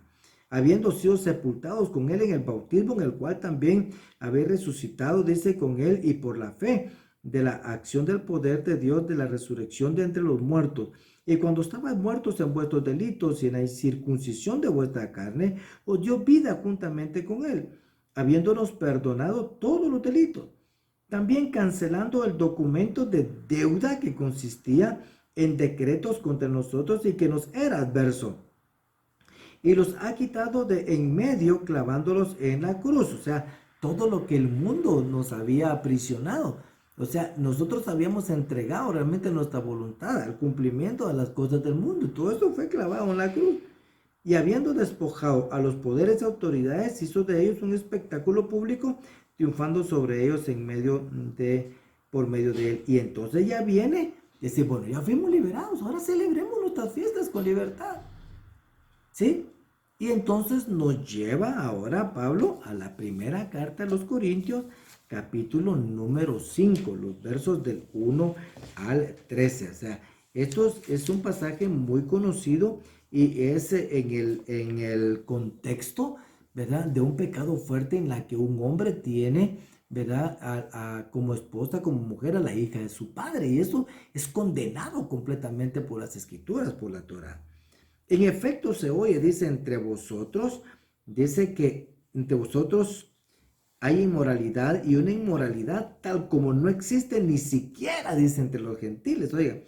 habiendo sido sepultados con él en el bautismo, en el cual también habéis resucitado, dice, con él y por la fe de la acción del poder de Dios, de la resurrección de entre los muertos. Y cuando estabais muertos en vuestros delitos y en la circuncisión de vuestra carne, os dio vida juntamente con él, habiéndonos perdonado todos los delitos, también cancelando el documento de deuda que consistía en decretos contra nosotros y que nos era adverso, y los ha quitado de en medio, clavándolos en la cruz. O sea, todo lo que el mundo nos había aprisionado. O sea, nosotros habíamos entregado realmente nuestra voluntad al cumplimiento de las cosas del mundo. Y todo eso fue clavado en la cruz. Y habiendo despojado a los poderes y autoridades, hizo de ellos un espectáculo público, triunfando sobre ellos por medio de él. Y entonces ya viene, dice, bueno, ya fuimos liberados, ahora celebremos nuestras fiestas con libertad. ¿Sí? Y entonces nos lleva ahora Pablo a la primera carta a los Corintios, capítulo número 5, los versos del 1 al 13. O sea, esto es un pasaje muy conocido y es en el contexto, ¿verdad?, de un pecado fuerte en la que un hombre tiene, ¿verdad?, como esposa, como mujer, a la hija de su padre. Y eso es condenado completamente por las escrituras, por la Torah. En efecto se oye, dice, dice que entre vosotros hay inmoralidad, y una inmoralidad tal como no existe ni siquiera, dice, entre los gentiles. Oiga,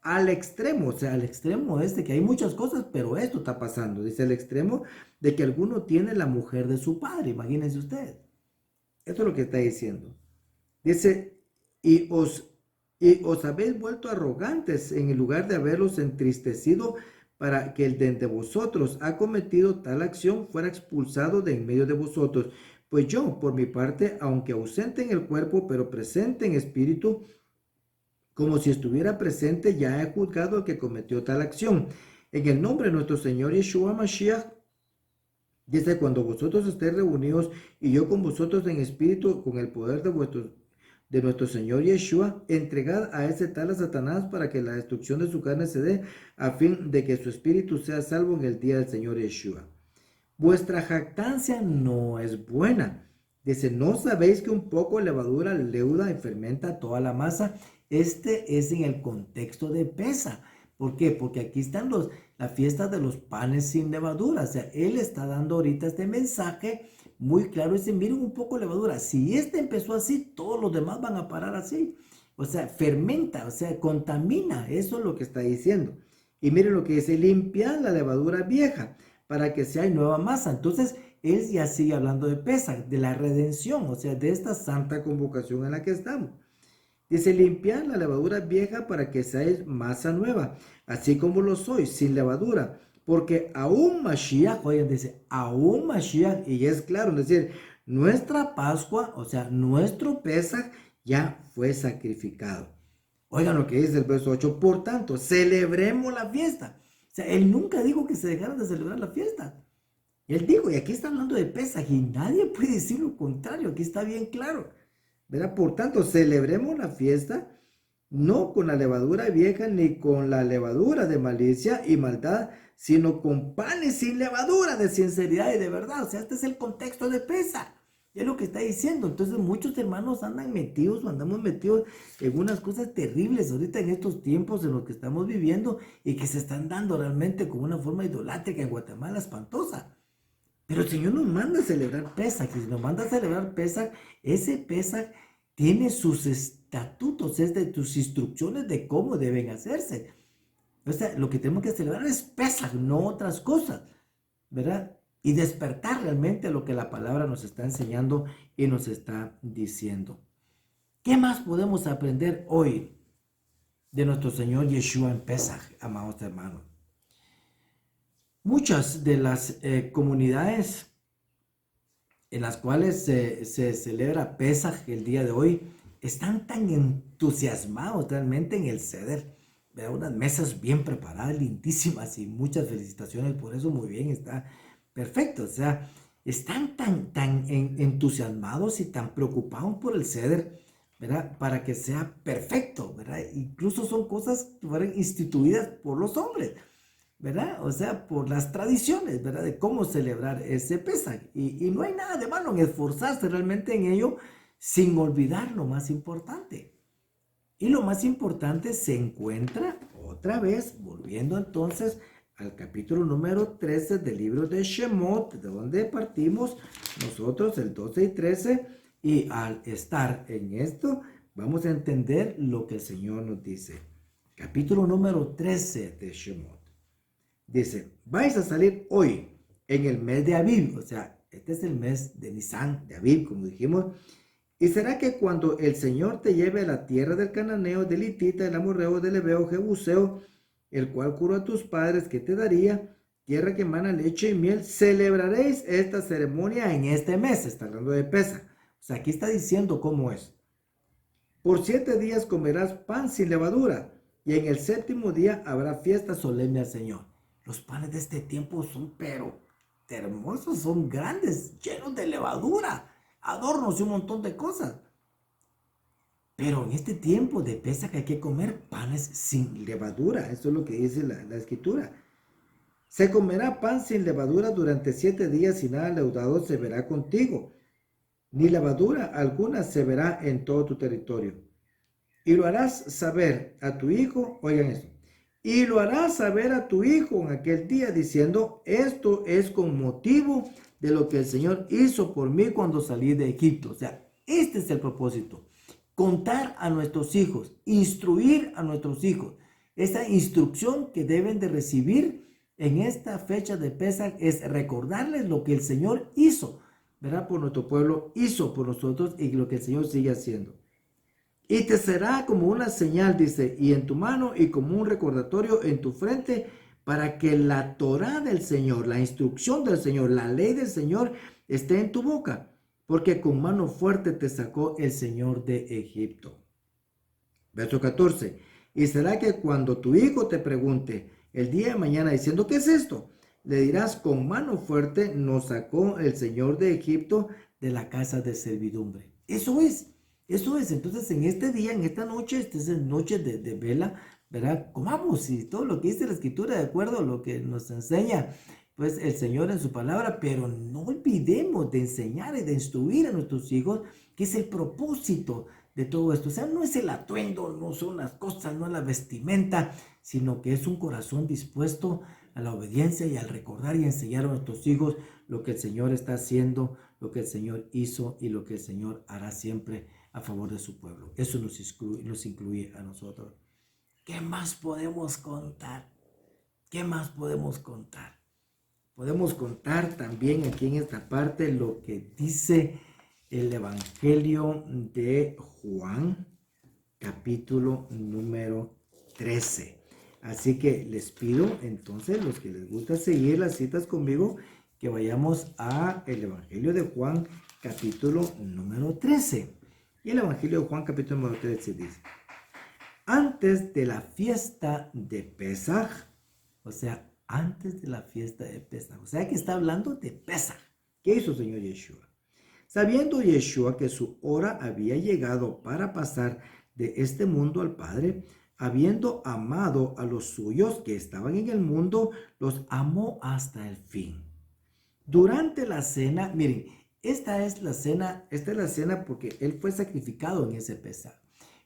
al extremo, o sea, al extremo es de que hay muchas cosas, pero esto está pasando. Dice el extremo de que alguno tiene la mujer de su padre, imagínense ustedes. Esto es lo que está diciendo. Dice, y os, y os habéis vuelto arrogantes en el lugar de haberlos entristecido para que el de entre vosotros ha cometido tal acción fuera expulsado de en medio de vosotros. Pues yo, por mi parte, aunque ausente en el cuerpo, pero presente en espíritu, como si estuviera presente, ya he juzgado al que cometió tal acción. En el nombre de nuestro Señor Yeshua Mashiach, dice, cuando vosotros estéis reunidos y yo con vosotros en espíritu, con el poder de nuestro Señor Yeshua, entregad a ese tal a Satanás para que la destrucción de su carne se dé, a fin de que su espíritu sea salvo en el día del Señor Yeshua. Vuestra jactancia no es buena. Dice, ¿no sabéis que un poco de levadura leuda y fermenta toda la masa? Este es en el contexto de Pesa. ¿Por qué? Porque aquí están la fiesta de los panes sin levadura. O sea, él está dando ahorita este mensaje muy claro. Dice, miren un poco de levadura. Si este empezó así, todos los demás van a parar así. O sea, fermenta, o sea, contamina. Eso es lo que está diciendo. Y miren lo que dice, limpiad la levadura vieja para que sea nueva masa. Entonces, él ya sigue hablando de Pesaj, de la redención, o sea, de esta santa convocación en la que estamos. Dice, limpiad la levadura vieja para que seáis masa nueva, así como lo sois, sin levadura. Porque aún Mashiach, oigan, dice, aún Mashiach, y es claro, es decir, nuestra Pascua, o sea, nuestro Pesaj ya fue sacrificado. Oigan lo que dice el verso 8, por tanto, celebremos la fiesta. O sea, él nunca dijo que se dejaran de celebrar la fiesta. Él dijo, y aquí está hablando de Pesaj, y nadie puede decir lo contrario, aquí está bien claro. ¿Verdad? Por tanto, celebremos la fiesta, no con la levadura vieja, ni con la levadura de malicia y maldad, sino con panes sin levadura de sinceridad y de verdad. O sea, este es el contexto de Pesaj. Y es lo que está diciendo. Entonces muchos hermanos andan metidos o andamos metidos en unas cosas terribles ahorita en estos tiempos en los que estamos viviendo y que se están dando realmente como una forma idolátrica en Guatemala espantosa. Pero el Señor nos manda a celebrar Pesaj. Y si nos manda a celebrar Pesaj, ese Pesaj tiene sus estatutos, es de sus instrucciones de cómo deben hacerse. O sea, lo que tenemos que celebrar es Pesaj, no otras cosas, ¿verdad? Y despertar realmente lo que la palabra nos está enseñando y nos está diciendo. ¿Qué más podemos aprender hoy de nuestro Señor Yeshua en Pesaj, amados hermanos? Muchas de las comunidades en las cuales se celebra Pesaj el día de hoy están tan entusiasmados realmente en el Seder. Veo unas mesas bien preparadas, lindísimas, y muchas felicitaciones por eso, muy bien, está perfecto. O sea, están tan entusiasmados y tan preocupados por el Seder, ¿verdad? Para que sea perfecto, ¿verdad? Incluso son cosas que fueron instituidas por los hombres, ¿verdad? O sea, por las tradiciones, ¿verdad? De cómo celebrar ese Pesaj. Y no hay nada de malo en esforzarse realmente en ello sin olvidar lo más importante. Y lo más importante se encuentra otra vez, volviendo entonces al capítulo número 13 del libro de Shemot, de donde partimos nosotros el 12 y 13, y al estar en esto, vamos a entender lo que el Señor nos dice. Capítulo número 13 de Shemot. Dice, vais a salir hoy en el mes de Abib, o sea, este es el mes de Nisan, de Abib, como dijimos, y será que cuando el Señor te lleve a la tierra del cananeo, del hitita, del amorreo, del hebeo, jebuseo, el cual juró a tus padres que te daría, tierra que emana leche y miel, celebraréis esta ceremonia en este mes. Está hablando de Pesaj. O sea, aquí está diciendo cómo es. Por 7 días comerás pan sin levadura, y en el séptimo día habrá fiesta solemne al Señor. Los panes de este tiempo son, pero hermosos, son grandes, llenos de levadura, adornos y un montón de cosas. Pero en este tiempo de Pesaj hay que comer panes sin levadura. Eso es lo que dice la escritura. Se comerá pan sin levadura durante 7 días y nada leudado se verá contigo, ni levadura alguna se verá en todo tu territorio. Y lo harás saber a tu hijo, oigan eso, y lo harás saber a tu hijo en aquel día diciendo, esto es con motivo de lo que el Señor hizo por mí cuando salí de Egipto. O sea, este es el propósito. Contar a nuestros hijos, instruir a nuestros hijos. esa instrucción que deben de recibir en esta fecha de Pesaj es recordarles lo que el Señor hizo, ¿verdad? Por nuestro pueblo, hizo por nosotros y lo que el Señor sigue haciendo. Y te será como una señal, dice, y en tu mano y como un recordatorio en tu frente, para que la Torá del Señor, la instrucción del Señor, la ley del Señor esté en tu boca, porque con mano fuerte te sacó el Señor de Egipto. Verso 14. Y será que cuando tu hijo te pregunte el día de mañana diciendo, ¿qué es esto? Le dirás, con mano fuerte nos sacó el Señor de Egipto de la casa de servidumbre. Eso es. Eso es. Entonces, en este día, en esta noche, esta es noche de vela, ¿verdad? Comamos y todo lo que dice la Escritura, de acuerdo a lo que nos enseña, pues, el Señor en su palabra, pero no olvidemos de enseñar y de instruir a nuestros hijos, que es el propósito de todo esto. O sea, no es el atuendo, no son las cosas, no es la vestimenta, sino que es un corazón dispuesto a la obediencia y al recordar y enseñar a nuestros hijos lo que el Señor está haciendo, lo que el Señor hizo y lo que el Señor hará siempre a favor de su pueblo. Eso nos incluye a nosotros. ¿Qué más podemos contar? ¿Qué más podemos contar? Podemos contar también aquí en esta parte lo que dice el Evangelio de Juan, capítulo número 13. Así que les pido entonces, los que les gusta seguir las citas conmigo, que vayamos a el Evangelio de Juan, capítulo número 13. Y el Evangelio de Juan, capítulo número 13 dice, antes de la fiesta de Pesaj, o sea, antes de la fiesta de Pesaj, o sea que está hablando de Pesaj. ¿Qué hizo el Señor Yeshua? Sabiendo Yeshua que su hora había llegado para pasar de este mundo al Padre, habiendo amado a los suyos que estaban en el mundo, los amó hasta el fin. Durante la cena, miren, esta es la cena porque Él fue sacrificado en ese Pesaj.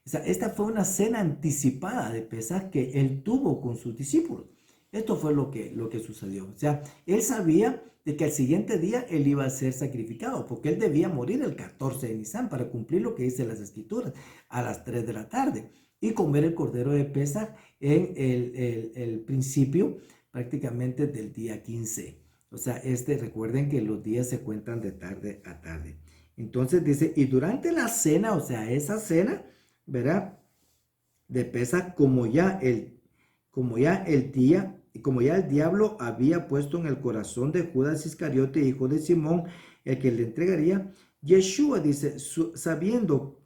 O sea, esta fue una cena anticipada de Pesaj que Él tuvo con sus discípulos. Esto fue lo que sucedió. O sea, Él sabía de que al siguiente día Él iba a ser sacrificado, porque Él debía morir el 14 de Nisan para cumplir lo que dice las Escrituras, a las 3 de la tarde, y comer el cordero de Pesaj en el principio prácticamente del día 15. O sea, recuerden que los días se cuentan de tarde a tarde. Entonces dice, y durante la cena, o sea, esa cena, ¿verdad? De Pesaj, como ya el diablo había puesto en el corazón de Judas Iscariote, hijo de Simón, el que le entregaría, Yeshua dice, sabiendo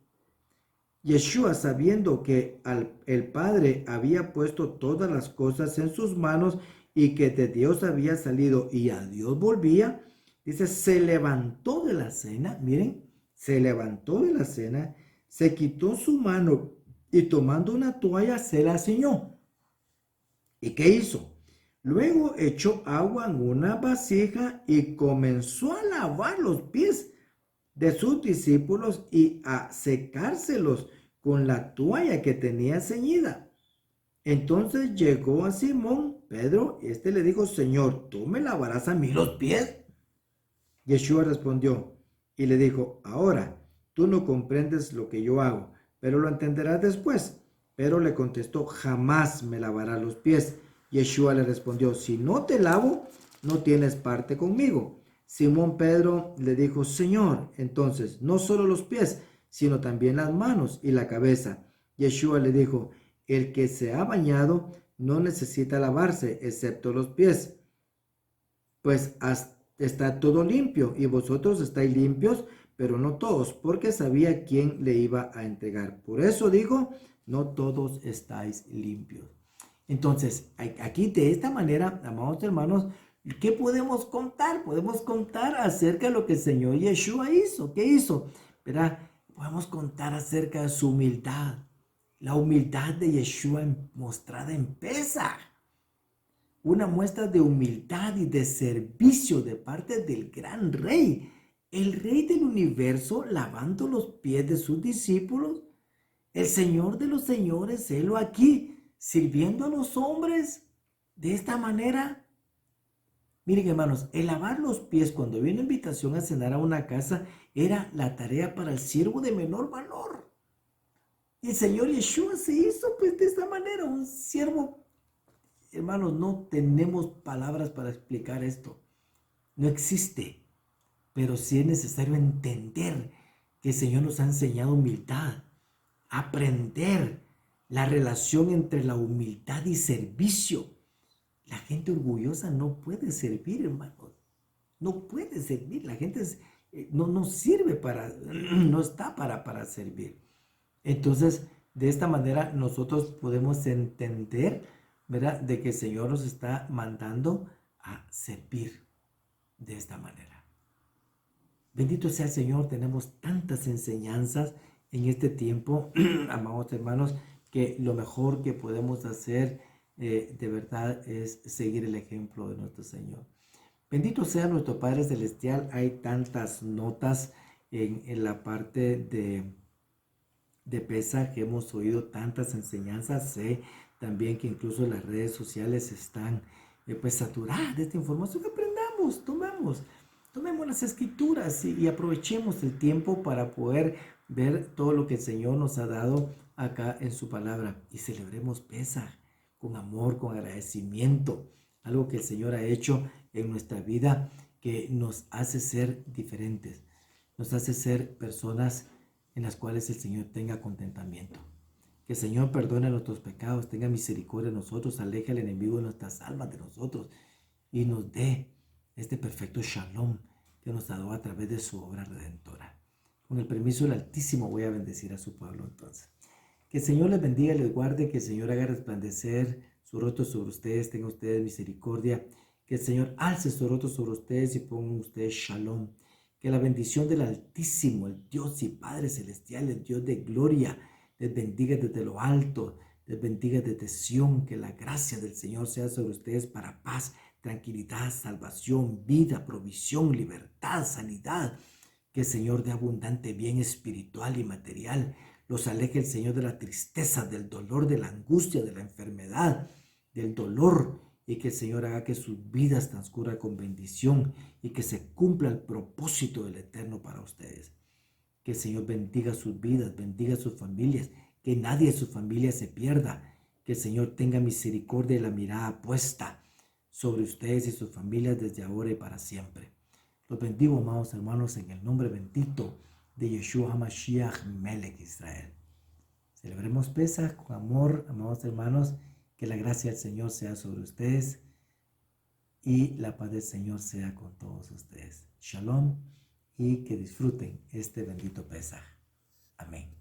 que el Padre había puesto todas las cosas en sus manos y que de Dios había salido y a Dios volvía, dice, se levantó de la cena, miren, se levantó de la cena, se quitó su mano y tomando una toalla se la ciñó. ¿Y qué hizo? Luego echó agua en una vasija y comenzó a lavar los pies de sus discípulos y a secárselos con la toalla que tenía ceñida. Entonces llegó a Simón Pedro, le dijo, Señor, ¿tú me lavarás a mí los pies? Yeshua respondió y le dijo, ahora tú no comprendes lo que yo hago, pero lo entenderás después. Pero le contestó, jamás me lavarás los pies. Yeshua le respondió, si no te lavo, no tienes parte conmigo. Simón Pedro le dijo, Señor, entonces no solo los pies, sino también las manos y la cabeza. Yeshua le dijo, el que se ha bañado no necesita lavarse, excepto los pies, pues está todo limpio, y vosotros estáis limpios, pero no todos, porque sabía quién le iba a entregar. Por eso digo, no todos estáis limpios. Entonces, aquí de esta manera, amados hermanos, ¿qué podemos contar? Podemos contar acerca de lo que el Señor Yeshua hizo. ¿Qué hizo? ¿Verdad? Podemos contar acerca de su humildad. La humildad de Yeshua mostrada en Pesaj. Una muestra de humildad y de servicio de parte del gran rey. El rey del universo lavando los pies de sus discípulos. El Señor de los señores, helo aquí, sirviendo a los hombres de esta manera. Miren, hermanos, el lavar los pies cuando había una invitación a cenar a una casa era la tarea para el siervo de menor valor. Y el Señor Yeshua se hizo pues de esta manera, un siervo. Hermanos, no tenemos palabras para explicar esto. No existe. Pero sí es necesario entender que el Señor nos ha enseñado humildad, aprender la relación entre la humildad y servicio. La gente orgullosa no puede servir, hermanos. No puede servir. La gente no sirve para, no está para servir. Entonces, de esta manera nosotros podemos entender, ¿verdad?, de que el Señor nos está mandando a servir de esta manera. Bendito sea el Señor, tenemos tantas enseñanzas en este tiempo, amados hermanos, que lo mejor que podemos hacer de verdad es seguir el ejemplo de nuestro Señor. Bendito sea nuestro Padre Celestial. Hay tantas notas en la parte de Pesaj que hemos oído, tantas enseñanzas. Sé también que incluso las redes sociales están pues saturadas de esta información. Que aprendamos, tomemos las escrituras y aprovechemos el tiempo para poder ver todo lo que el Señor nos ha dado acá en su palabra. Y celebremos Pesaj con amor, con agradecimiento. Algo que el Señor ha hecho en nuestra vida que nos hace ser diferentes. Nos hace ser personas en las cuales el Señor tenga contentamiento. Que el Señor perdone nuestros pecados, tenga misericordia de nosotros, aleje al enemigo de nuestras almas de nosotros y nos dé este perfecto shalom que nos ha dado a través de su obra redentora. Con el permiso del Altísimo voy a bendecir a su pueblo entonces. Que el Señor les bendiga y les guarde, que el Señor haga resplandecer su rostro sobre ustedes, tenga ustedes misericordia, que el Señor alce su rostro sobre ustedes y ponga en ustedes shalom. Que la bendición del Altísimo, el Dios y Padre Celestial, el Dios de gloria, les bendiga desde lo alto, les bendiga desde Sión. Que la gracia del Señor sea sobre ustedes para paz, tranquilidad, salvación, vida, provisión, libertad, sanidad. Que el Señor dé abundante bien espiritual y material. Los aleje el Señor de la tristeza, del dolor, de la angustia, de la enfermedad, del dolor. Y que el Señor haga que sus vidas transcurran con bendición y que se cumpla el propósito del Eterno para ustedes. Que el Señor bendiga sus vidas, bendiga sus familias, que nadie de su familia se pierda. Que el Señor tenga misericordia y la mirada puesta sobre ustedes y sus familias desde ahora y para siempre. Los bendigo, amados hermanos, en el nombre bendito de Yeshua HaMashiach, Melech Israel. Celebremos Pesaj con amor, amados hermanos. Que la gracia del Señor sea sobre ustedes y la paz del Señor sea con todos ustedes. Shalom y que disfruten este bendito Pesaj. Amén.